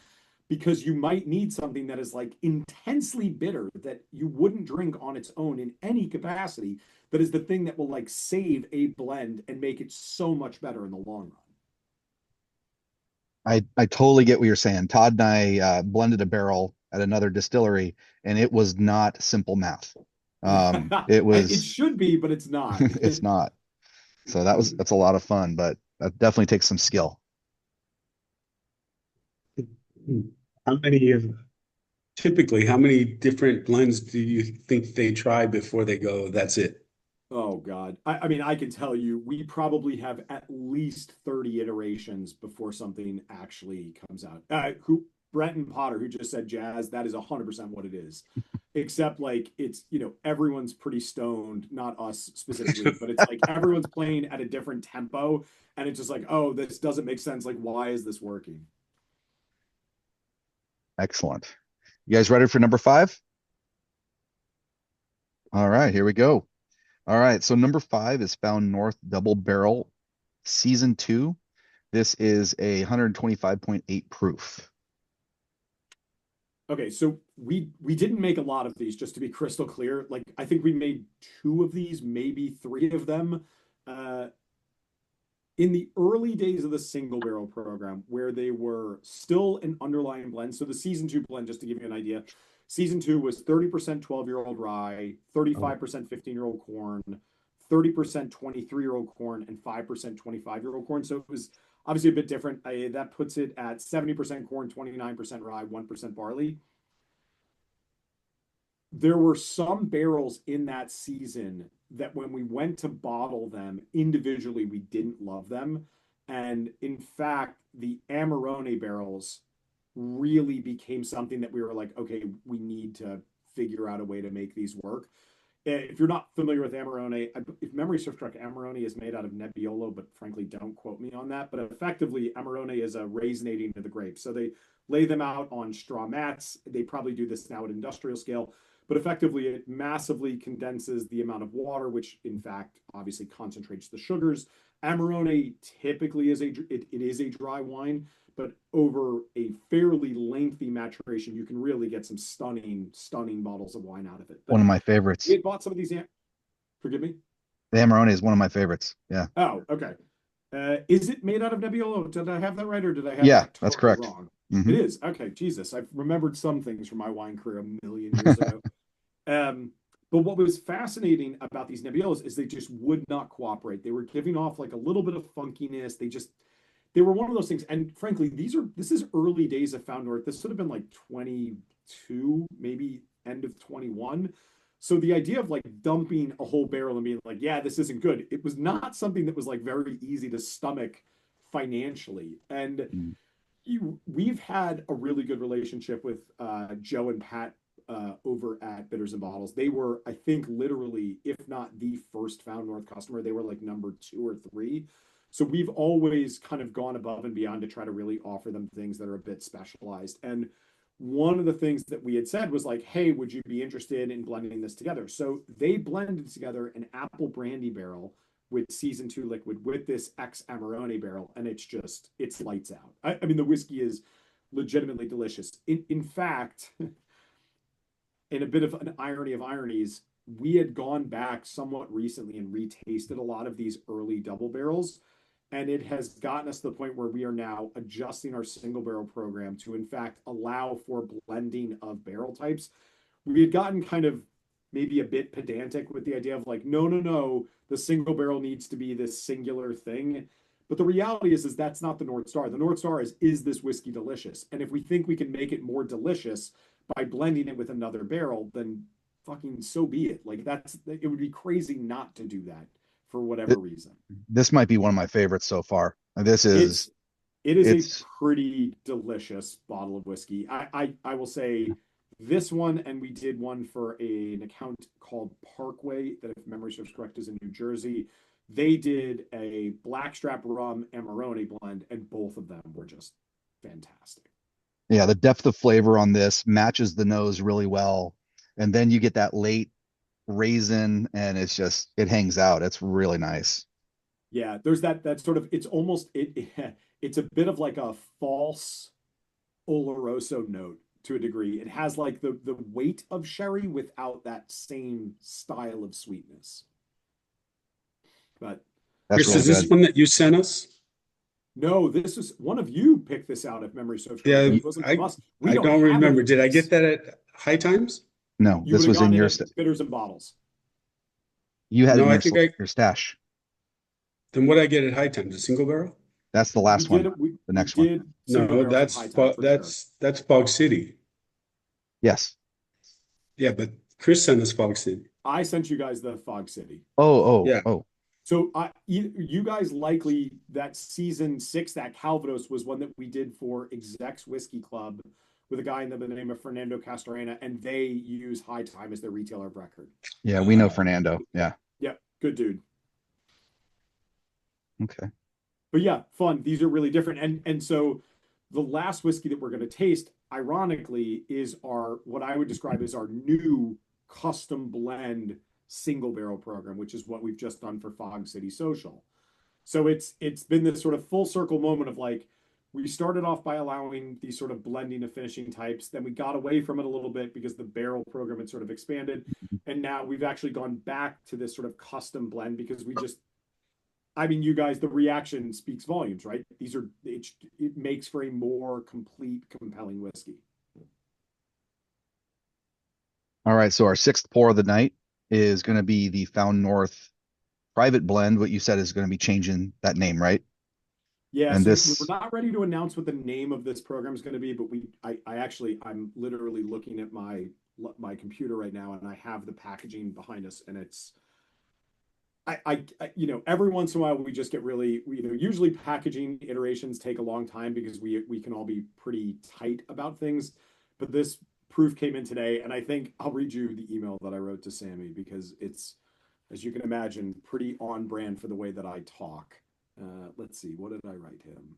because you might need something that is like intensely bitter that you wouldn't drink on its own in any capacity, that is the thing that will like save a blend and make it so much better in the long I totally get what you're saying. Todd and I blended a barrel at another distillery, and it was not simple math. run. It It was, should be, but it's not. it's not. So that's a lot of fun, but that definitely takes some skill. How many, typically, how many different blends do you think they try before they go, that's it? Oh God. I mean, I can tell you, we probably have at least 30 iterations before something actually comes out. Brenton Potter, who just said jazz, that is 100% what it is. Except like it's, everyone's pretty stoned, not us specifically, but it's like everyone's playing at a different tempo. And it's just like, oh, this doesn't make sense. Like, why is this working? Excellent. You guys ready for number 5? All right, here we go. All right, so number 5 is Found North Double Barrel Season 2. This is a 125.8 proof. Okay, so we didn't make a lot of these, just to be crystal clear. Like I think we made 2 of these, maybe 3 of them. Uh, in the early days of the single barrel program, where they were still an underlying blend. So the season 2 blend, just to give you an idea, season 2 was 30% 12-year-old rye, Oh, 35% 15-year-old corn, 30% 23-year-old corn, and 5% 25-year-old corn. So it was obviously a bit different. That puts it at 70% corn, 29% rye, 1% barley. There were some barrels in that season that when we went to bottle them individually, we didn't love them. And in fact, the Amarone barrels really became something that we were like, okay, we need to figure out a way to make these work. If you're not familiar with Amarone, if memory serves correct, Amarone is made out of Nebbiolo, but frankly, don't quote me on that. But effectively, Amarone is a raisinating of the grapes. So they lay them out on straw mats. They probably do this now at industrial scale, but effectively, it massively condenses the amount of water, which in fact obviously concentrates the sugars. Amarone typically it is a dry wine, but over a fairly lengthy maturation, you can really get some stunning bottles of wine out of it. One But of my we favorites. had bought some of these. Forgive me. The Amarone is one of my favorites. Yeah. Oh, okay. Is it made out of Nebbiolo? Did I have that right, or did I have Yeah, that that's totally correct. wrong? Hmm. It is. Okay, Jesus. I've remembered some things from my wine career a million years ago. Um, but what was fascinating about these Nebbiolos is they just would not cooperate. They were giving off like a little bit of funkiness. They were one of those things. And frankly, this is early days of Found North. This would have been like 22, maybe end of 21. So the idea of like dumping a whole barrel and being like, yeah, this isn't good, it was not something that was like very easy to stomach financially. And we've had a really good relationship with Joe and Pat over at Bitters and Bottles. They were, I think, literally, if not the first Found North customer, they were like number 2 or 3. So we've always kind of gone above and beyond to try to really offer them things that are a bit specialized. And one of the things that we had said was like, hey, would you be interested in blending this together? So they blended together an apple brandy barrel with season 2 liquid with this ex Amarone barrel, and it's lights out. I mean, the whiskey is legitimately delicious. In fact, in a bit of an irony of ironies, we had gone back somewhat recently and retasted a lot of these early double barrels. And it has gotten us to the point where we are now adjusting our single barrel program to, in fact, allow for blending of barrel types. We had gotten kind of maybe a bit pedantic with the idea of like, no, no, no, the single barrel needs to be this singular thing. But the reality is that's not the North Star. The North Star is this whiskey delicious? And if we think we can make it more delicious by blending it with another barrel, then fucking so be it. Like it would be crazy not to do that for whatever reason. This might be one of my favorites so far. This is it is it's a pretty delicious bottle of whiskey. I will say this one, and we did one for an account called Parkway that, if memory serves correct, is in New Jersey. They did a blackstrap rum Amarone blend, and both of them were just fantastic. Yeah, the depth of flavor on this matches the nose really well. And then you get that late raisin, and it hangs out. It's really nice. Yeah, there's that sort of, it's almost it's a bit of like a false Oloroso note to a degree. It has like the weight of sherry without that same style of sweetness. But That's Chris, really is this good. one that you sent us? no, this is one of you picked this out, if memory serves correct. Yeah, It wasn't from us. We I don't have any remember. of Did I this. get that at High Times? No, You this would have was in gotten your it at Bitters and Bottles. you had it No, in I think your stash. then what I get at High Times? A single barrel? That's the We last did one. it. We The next one. did single No, barrels at High Times for sure. that's Fog City. Yes. Yeah, but Chris sent us Fog City. I sent you guys the Fog City. Oh. Yeah. So you guys likely, that season 6, that Calvados was one that we did for Execs Whiskey Club with a guy in the name of Fernando Castorena, and they use High Time as their retailer of record. Yeah, we know Fernando. Yeah. Yep, good dude. Okay. But yeah, fun. These are really different. And so the last whiskey that we're going to taste, ironically, is our, what I would describe as our new custom blend single barrel program, which is what we've just done for Fog City Social. So it's been this sort of full circle moment of like, we started off by allowing these sort of blending of finishing types. Then we got away from it a little bit because the barrel program had sort of expanded. And now we've actually gone back to this sort of custom blend because we just, I mean, you guys, the reaction speaks volumes, right? It makes for a more complete, compelling whiskey. All right. So our sixth pour of the night is going to be the Found North private blend. What you said is going to be changing that name, right? Yeah, And so this, we're not ready to announce what the name of this program is going to be, but I'm literally looking at my computer right now, and I have the packaging behind us, and it's, every once in a while we just get really, usually packaging iterations take a long time because we can all be pretty tight about things, but this proof came in today, and I think I'll read you the email that I wrote to Sammy because it's, as you can imagine, pretty on brand for the way that I talk. Let's see, what did I write him?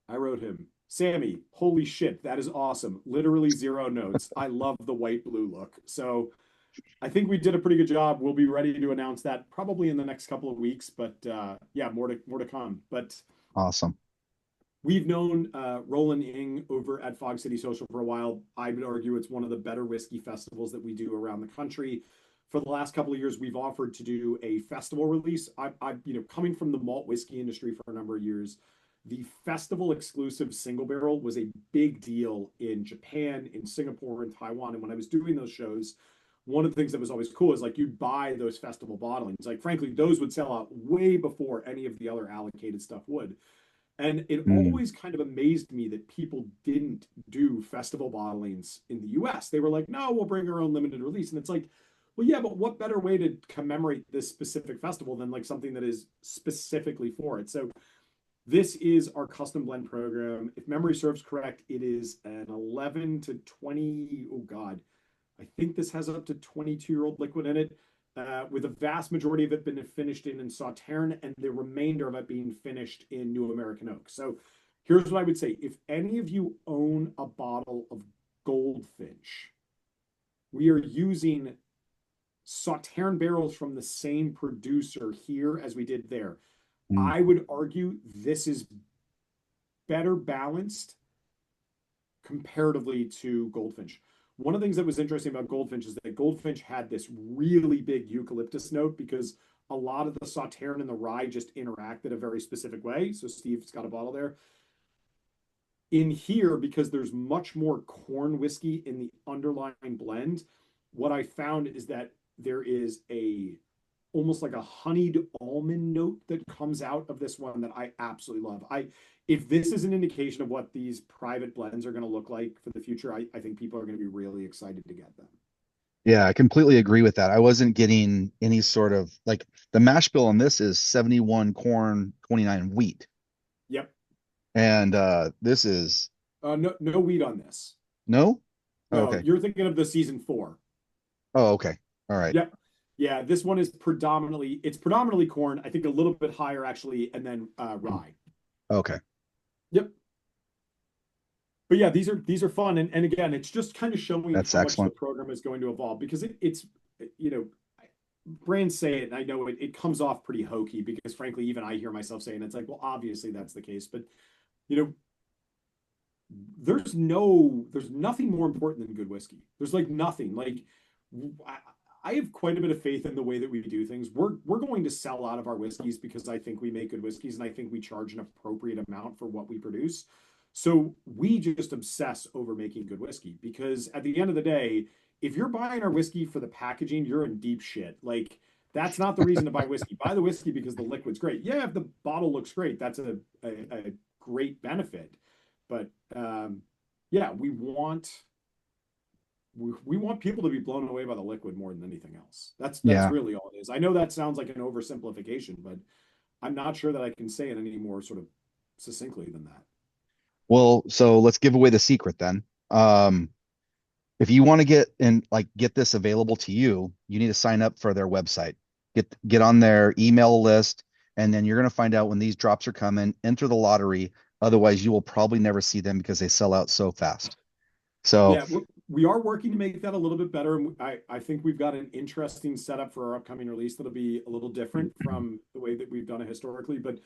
I wrote him, Sammy, holy shit, that is awesome. Literally 0 notes. I love the white blue look. So I think we did a pretty good job. We'll be ready to announce that probably in the next couple of weeks, but yeah, more to come. But awesome. We've known Roland Ing over at Fog City Social for a while. I would argue it's one of the better whiskey festivals that we do around the country. For the last couple of years, we've offered to do a festival release. Coming from the malt whiskey industry for a number of years, the festival exclusive single barrel was a big deal in Japan, in Singapore, and Taiwan. And when I was doing those shows, one of the things that was always cool is like you'd buy those festival bottlings. Like, frankly, those would sell out way before any of the other allocated stuff would. And it always kind of amazed me that people didn't do festival bottlings in the US. They were like, no, we'll bring our own limited release. And it's like, well, yeah, but what better way to commemorate this specific festival than like something that is specifically for it? So this is our custom blend program. If memory serves correct, it is an 11 to 20. Oh God, I think this has up to 22-year-old liquid in it, with a vast majority of it been finished in Sauternes and the remainder of it being finished in New American Oak. So here's what I would say. If any of you own a bottle of Goldfinch, we are using Sauternes barrels from the same producer here as we did there. I would argue this is better balanced comparatively to Goldfinch. One of the things that was interesting about Goldfinch is that Goldfinch had this really big eucalyptus note because a lot of the Sauternes and the rye just interact in a very specific way. So Steve's got a bottle there. In here, because there's much more corn whiskey in the underlying blend, what I found is that there is a almost like a honeyed almond note that comes out of this one that I absolutely love. If this is an indication of what these private blends are going to look like for the future, I think people are going to be really excited to get them. Yeah, I completely agree with that. I wasn't getting any sort of like the mash bill on this is 71 corn, 29 wheat. Yep. And this is No wheat on this. no? Oh, No, okay. you're thinking of the season 4. Oh, okay. All right. Yep. Yeah, this one is predominantly corn. I think a little bit higher actually, and then rye. Okay. Yep. But yeah, these are fun, and again, it's just kind of showing That's how much the excellent. program is going to evolve because it's you know brands say it, and I know it comes off pretty hokey because frankly, even I hear myself saying it's like, well, obviously that's the case, but you know, there's nothing more important than good whiskey. There's like nothing. Like I have quite a bit of faith in the way that we do things. We're going to sell out of our whiskeys because I think we make good whiskeys and I think we charge an appropriate amount for what we produce. So we just obsess over making good whiskey because at the end of the day, if you're buying our whiskey for the packaging, you're in deep shit. Like that's not the reason to buy whiskey. Buy the whiskey because the liquid's great. Yeah, if the bottle looks great, that's a great benefit. But yeah, we want people to be blown away by the liquid more than anything else. That's Yeah. really all it is. I know that sounds like an oversimplification, but I'm not sure that I can say it any more sort of succinctly than that. Well, so let's give away the secret then. If you want to get this available to you, you need to sign up for their website. Get on their email list, and then you're going to find out when these drops are coming. Enter the lottery. Otherwise, you will probably never see them because they sell out so fast. So Yeah, we are working to make that a little bit better. And I think we've got an interesting setup for our upcoming release that'll be a little different from the way that we've done it historically. But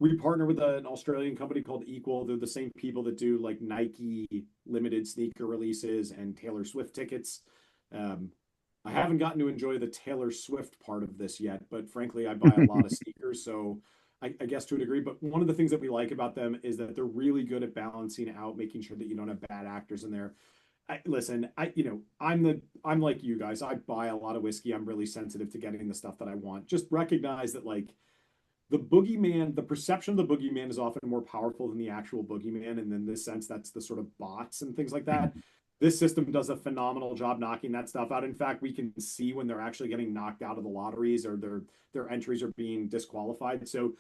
we partner with an Australian company called Equal. They're the same people that do like Nike limited sneaker releases and Taylor Swift tickets. I haven't gotten to enjoy the Taylor Swift part of this yet, but frankly, I buy a lot of sneakers. So I guess to a degree, but one of the things that we like about them is that they're really good at balancing out, making sure that you don't have bad actors in there. Listen, I'm like you guys. I buy a lot of whiskey. I'm really sensitive to getting the stuff that I want. Just recognize that like the boogeyman, the perception of the boogeyman is often more powerful than the actual boogeyman. And in this sense, that's the sort of bots and things like that. This system does a phenomenal job knocking that stuff out. In fact, we can see when they're actually getting knocked out of the lotteries or their entries are being disqualified. So,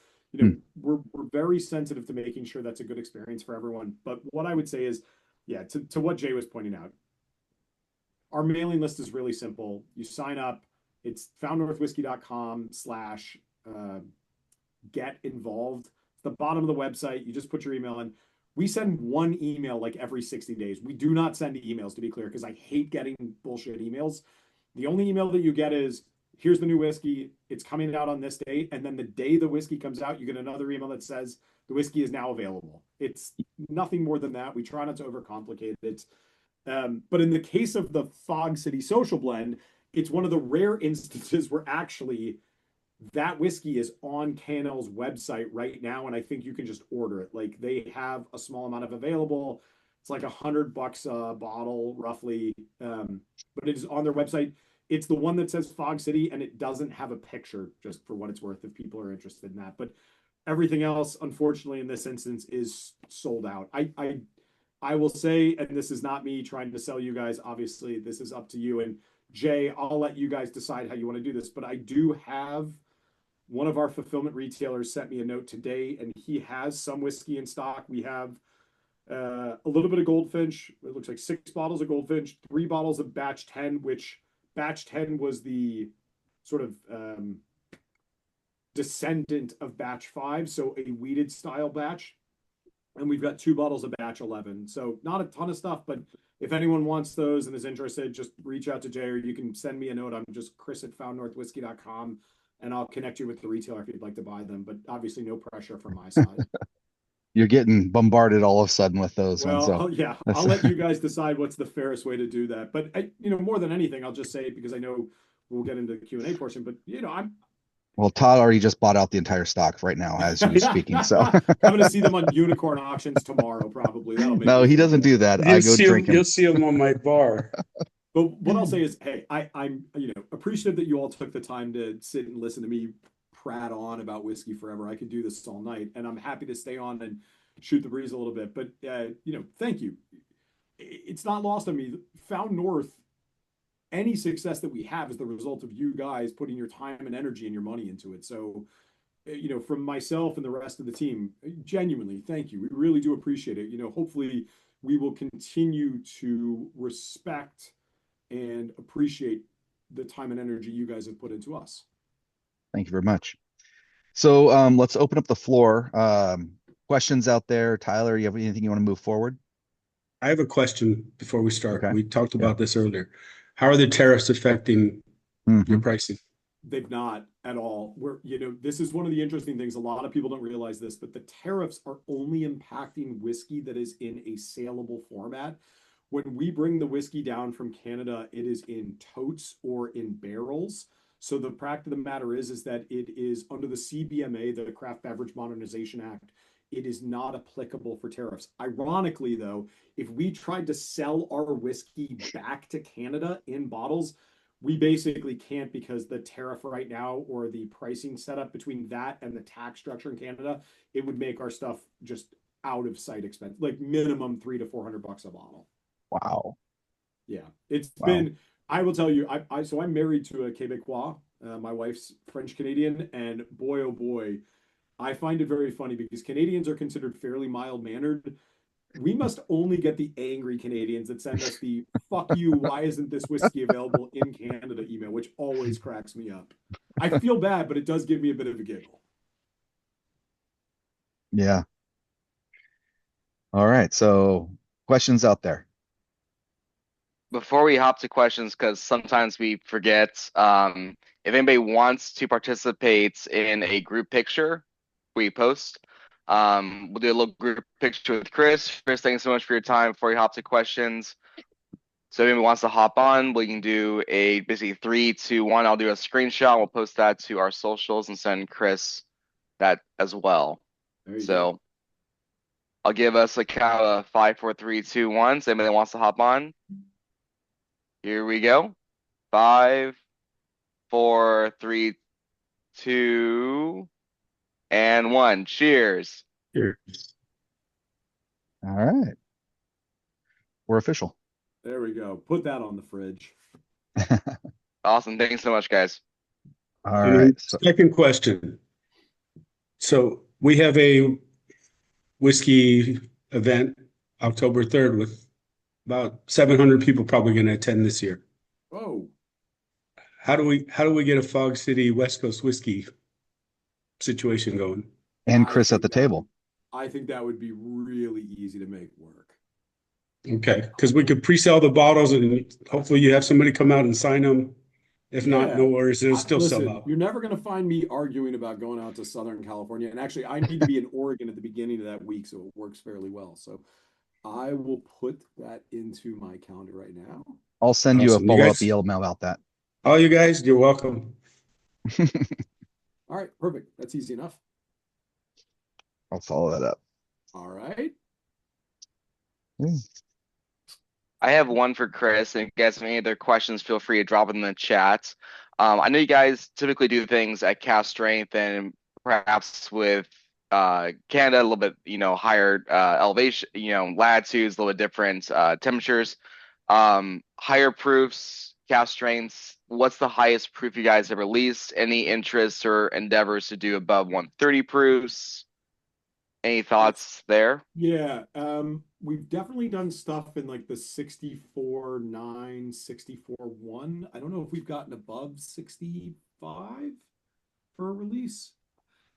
we're very sensitive to making sure that's a good experience for everyone. But what I would say is, yeah, to what Jay was pointing out, our mailing list is really simple. You sign up, it's foundnorthwhiskey.com/ get involved. It's the bottom of the website. You just put your email in. We send one email like every 60 days. We do not send emails, to be clear, because I hate getting bullshit emails. The only email that you get is, here's the new whiskey. It's coming out on this date. And then the day the whiskey comes out, you get another email that says the whiskey is now available. It's nothing more than that. We try not to overcomplicate it. But in the case of the Fog City Social Blend, it's one of the rare instances where actually that whiskey is on KNL's website right now, and I think you can just order it. Like they have a small amount of available. It's like $100 a bottle, roughly, but it is on their website. It's the one that says Fog City, and it doesn't have a picture, just for what it's worth, if people are interested in that. But everything else, unfortunately, in this instance, is sold out. I will say, and this is not me trying to sell you guys. Obviously, this is up to you. And Jay, I'll let you guys decide how you want to do this. But I do have one of our fulfillment retailers sent me a note today, and he has some whiskey in stock. We have a little bit of Goldfinch. It looks like 6 bottles of Goldfinch, 3 bottles of Batch 10, which Batch 10 was the sort of descendant of Batch 5, so a wheated style batch. And we've got 2 bottles of Batch 11. So not a ton of stuff, but if anyone wants those and is interested, just reach out to Jay, or you can send me a note. I'm just chris@foundnorthwhiskey.com, and I'll connect you with the retailer if you'd like to buy them. But obviously, no pressure from my side. you're getting bombarded all of a sudden with those ones. Well, So yeah, that's I'll let you guys decide what's the fairest way to do that. But more than anything, I'll just say, because I know we'll get into the Q&A portion, but I'm well, Todd already just bought out the entire stock right now as he's speaking. So I'm gonna see them on unicorn auctions tomorrow, probably. That'll make no, me he feel doesn't good. do that. I go drink You'll him. see them on my bar. But what I'll say is, hey, I'm appreciative that you all took the time to sit and listen to me prat on about whiskey forever. I could do this all night, and I'm happy to stay on and shoot the breeze a little bit. But thank you. It's not lost on me. Found North, any success that we have is the result of you guys putting your time and energy and your money into it. So, from myself and the rest of the team, genuinely, thank you. We really do appreciate it. Hopefully we will continue to respect and appreciate the time and energy you guys have put into us. Thank you very much. So let's open up the floor. Questions out there. Tyler, you have anything you want to move forward? I have a question before we start. Okay. We talked Yeah. about this earlier. How are the tariffs affecting your pricing? They've not at all. This is one of the interesting things. A lot of people don't realize this, but the tariffs are only impacting whiskey that is in a saleable format. When we bring the whiskey down from Canada, it is in totes or in barrels. So the fact of the matter is that it is under the CBMA, the Craft Beverage Modernization Act. It is not applicable for tariffs. Ironically, though, if we tried to sell our whiskey back to Canada in bottles, we basically can't, because the tariff right now, or the pricing setup between that and the tax structure in Canada, it would make our stuff just out of sight expensive, like minimum $300 to $400 a bottle. Wow. Yeah, it's Wow. been. I will tell you. So I'm married to a Quebecois. My wife's French Canadian, and boy, oh boy, I find it very funny because Canadians are considered fairly mild mannered. We must only get the angry Canadians that send us the "fuck you, why isn't this whiskey available in Canada" email, which always cracks me up. I feel bad, but it does give me a bit of a giggle. Yeah. All right. So questions out there. Before we hop to questions, because sometimes we forget, if anybody wants to participate in a group picture we post, we'll do a little group picture with Chris. Chris, thanks so much for your time. Before we hop to questions, so if anybody wants to hop on, we can do a basically 3, 2, 1. I'll do a screenshot. We'll post that to our socials and send Chris that as well. There you So go. I'll give us a count of 5, 4, 3, 2, 1. So anybody that wants to hop on, here we go. 5, 4, 3, 2, and 1. Cheers. Here. All right. We're official. There we go. Put that on the fridge. Awesome. Thanks so much, guys. All And right. then So, second question. So we have a whiskey event October 3rd with about 700 people probably going to attend this year. Oh, How do we get a Fog City West Coast whiskey situation going? and I Chris at think the that table. I think that would be really easy to make work. Okay, because we could pre-sell the bottles and hopefully you have somebody come out and sign them. If not, no Yeah. worries, it'll still sell Listen, out. you're never going to find me arguing about going out to Southern California. And actually, I need to be in Oregon at the beginning of that week, so it works fairly well. So I will put that into my calendar right now. I'll send you a Awesome. You follow-up guys, email about that. all you guys, you're welcome. All right, perfect. That's easy enough. I'll follow that up. All right. I have one for Chris, and if you guys have any other questions, feel free to drop it in the chat. I know you guys typically do things at cast strength and perhaps with Canada a little bit, higher elevation, latitudes, a little bit different temperatures, higher proofs, cast strengths. What's the highest proof you guys have released? Any interests or endeavors to do above 130 proofs? Any thoughts there? Yeah. We've definitely done stuff in like the 64.9, 64.1. I don't know if we've gotten above 65 for a release.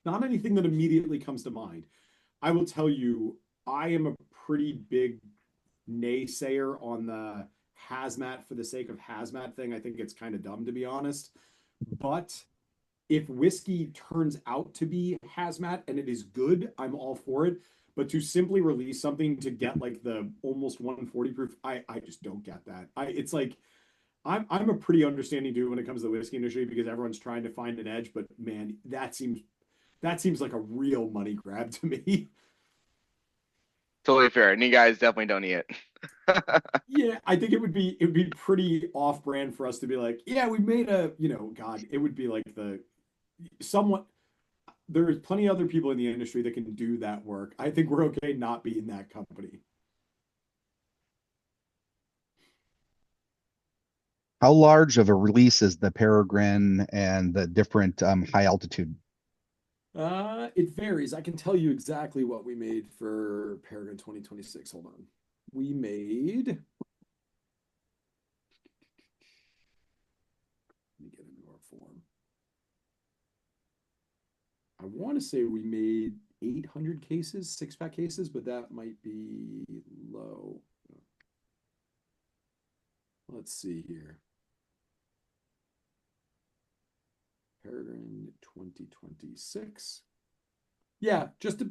Not anything that immediately comes to mind. I will tell you, I am a pretty big naysayer on the hazmat for the sake of hazmat thing. I think it's kind of dumb, to be honest. But if whiskey turns out to be hazmat and it is good, I'm all for it. but to simply release something to get like the almost 140 proof, I just don't get that. It's like I'm a pretty understanding dude when it comes to the whiskey industry because everyone's trying to find an edge, but man, that seems like a real money grab to me. Totally fair. And you guys definitely don't need it. Yeah, I think it would be pretty off brand for us to be like, yeah, we made a, God, it would be like somewhat there's plenty of other people in the industry that can do that work. I think we're okay not being that company. How large of a release is the Peregrine and the different high altitude? It varies. I can tell you exactly what we made for Peregrine 2026. Hold on. We made, let me get into our form. I want to say we made 800 cases, 6-pack cases, but that might be low. Let's see here. Peregrine 2026. Yeah, just a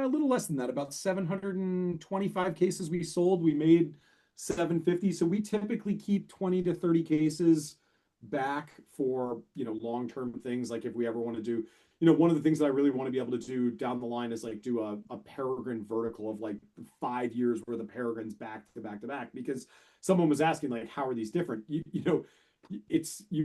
little less than that, about 725 cases we sold. We made 750. So we typically keep 20 to 30 cases back for, long-term things. Like if we ever want to do, one of the things that I really want to be able to do down the line is like do a Peregrine vertical of like 5 years where the Peregrines back to back to back, because someone was asking like, how are these different? You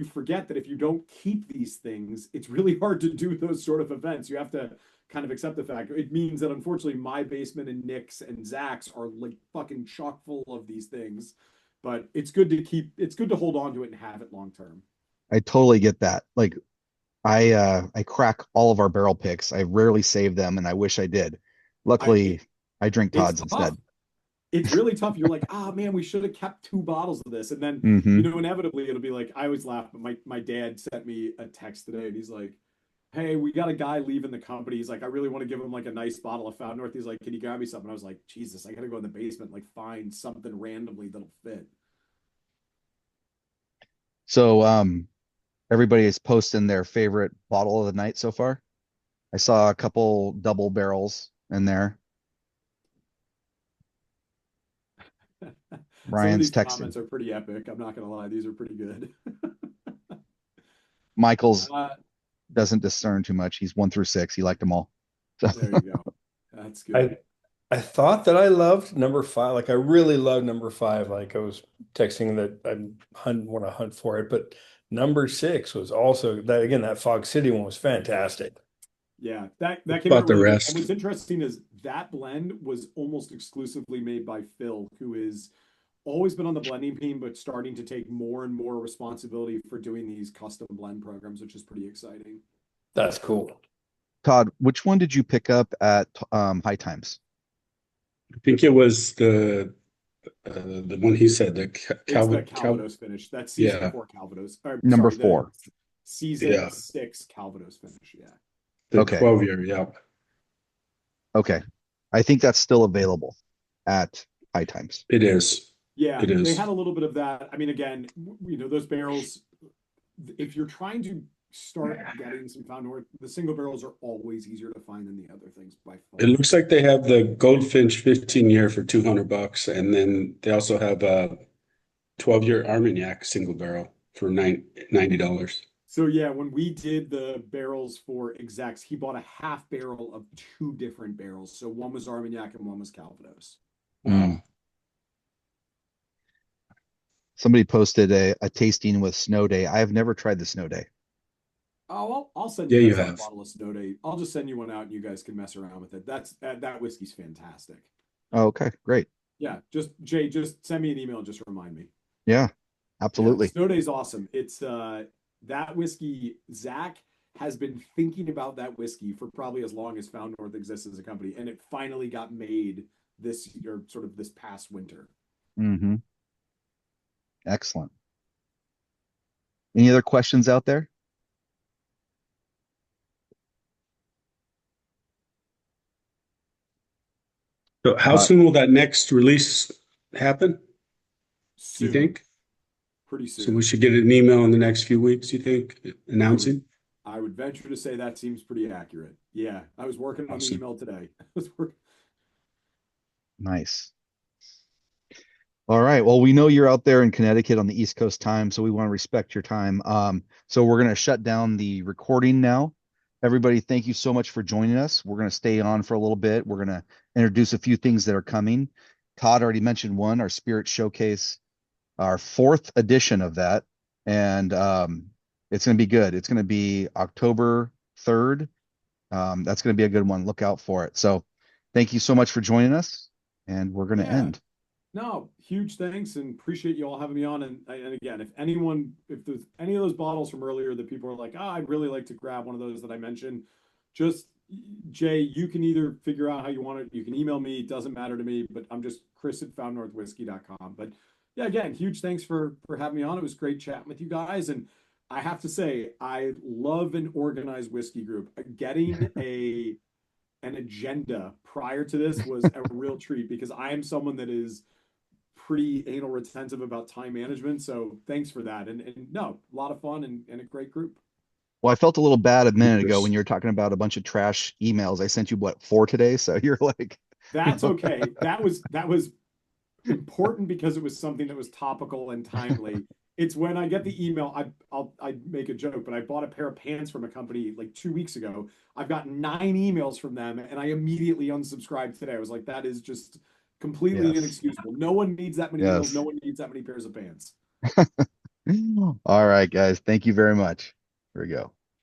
forget that if you don't keep these things, it's really hard to do those sort of events. You have to kind of accept the fact. It means that unfortunately my basement and Nick's and Zach's are like fucking chock full of these things. But it's good to hold on to it and have it long term. I totally get that. Like I crack all of our barrel picks. I rarely save them, and I wish I did. Luckily, I drink It's Todd's tough. instead. It's really tough. You're like, man, we should have kept 2 bottles of this. And then, Hmm. inevitably it'll be like, I always laugh, but my dad sent me a text today and he's like, hey, we got a guy leaving the company. He's like, I really want to give him like a nice bottle of Fountain North. He's like, can you grab me something? I was like, Jesus, I gotta go in the basement, like find something randomly that'll fit. So everybody is posting their favorite bottle of the night so far. I saw a couple double barrels in there. Some of Brian's these texting. comments are pretty epic. I'm not gonna lie, these are pretty good. Michael's uh, doesn't discern too much. He's 1 through 6. He liked them all. So there you go. That's good. I thought that I loved number five. Like I really love number five. Like I was texting that want to hunt for it, but number six was also that again, that Fog City one was fantastic. Yeah, that came About out the really good. rest. And what's interesting is that blend was almost exclusively made by Phil, who is always been on the blending team, but starting to take more and more responsibility for doing these custom blend programs, which is pretty exciting. That's cool. Todd, which one did you pick up at High Times? I think it was the one he said, the It's the Calvados finish. That's season yeah. 4 Calvados. Or, Number sorry, 4. Season Yeah. 6 Calvados finish. Yeah. The Okay. 12-year, yeah. Okay. I think that's still available at High Times. It is. Yeah, It is. they had a little bit of that. I mean, again, those barrels, if you're trying to start getting some Fountain North, the single barrels are always easier to find than the other things by far. It looks like they have the Goldfinch 15-year for $200, and then they also have a 12-year Armagnac single barrel for $90. So yeah, when we did the barrels for execs, he bought a half barrel of 2 different barrels. So one was Armagnac and one was Calvados. Somebody posted a tasting with Snow Day. I have never tried the Snow Day. Oh, I'll send Yeah, you you guys a have. bottle of Snow Day. I'll just send you one out and you guys can mess around with it. That whiskey's fantastic. Oh, okay, great. Yeah, Jay, just send me an email and just remind me. Yeah, absolutely. Yeah, Snow Day's awesome. It's that whiskey, Zach has been thinking about that whiskey for probably as long as Found North exists as a company, and it finally got made this year, sort of this past winter. Mm-hmm. Excellent. Any other questions out there? So how soon will that next release happen, do you Soon, think? pretty So soon. we should get an email in the next few weeks, you think, announcing? I would venture to say that seems pretty accurate. Yeah, I was working on the Awesome. email today. I was working. Nice. All right. Well, we know you're out there in Connecticut on the East Coast time, so we want to respect your time. So we're going to shut down the recording now. Everybody, thank you so much for joining us. We're going to stay on for a little bit. We're going to introduce a few things that are coming. Todd already mentioned one, our Spirit Showcase, our fourth edition of that. And it's going to be good. It's going to be October 3rd. That's going to be a good one. Look out for it. So thank you so much for joining us. And we're going to Yeah. end. No, huge thanks and appreciate you all having me on. And again, if there's any of those bottles from earlier that people are like, I'd really like to grab one of those that I mentioned, just Jay, you can either figure out how you want it. You can email me. It doesn't matter to me, but I'm just Chris@foundnorthwhiskey.com. But yeah, again, huge thanks for having me on. It was great chatting with you guys. And I have to say, I love an organized whiskey group. Getting an agenda prior to this was a real treat because I am someone that is pretty anal retentive about time management. So thanks for that. And no, a lot of fun and a great group. Well, I felt a little bad a minute ago when Chris. you were talking about a bunch of trash emails. I sent you what, 4 today? So you're like, That's okay. That was important because it was something that was topical and timely. It's when I get the email, I make a joke, but I bought a pair of pants from a company like 2 weeks ago. I've got 9 emails from them and I immediately unsubscribed today. I was like, that is just completely yes, inexcusable. No one needs that many emails. yes. No one needs that many pairs of pants. All right, guys. Thank you very much. Here we go.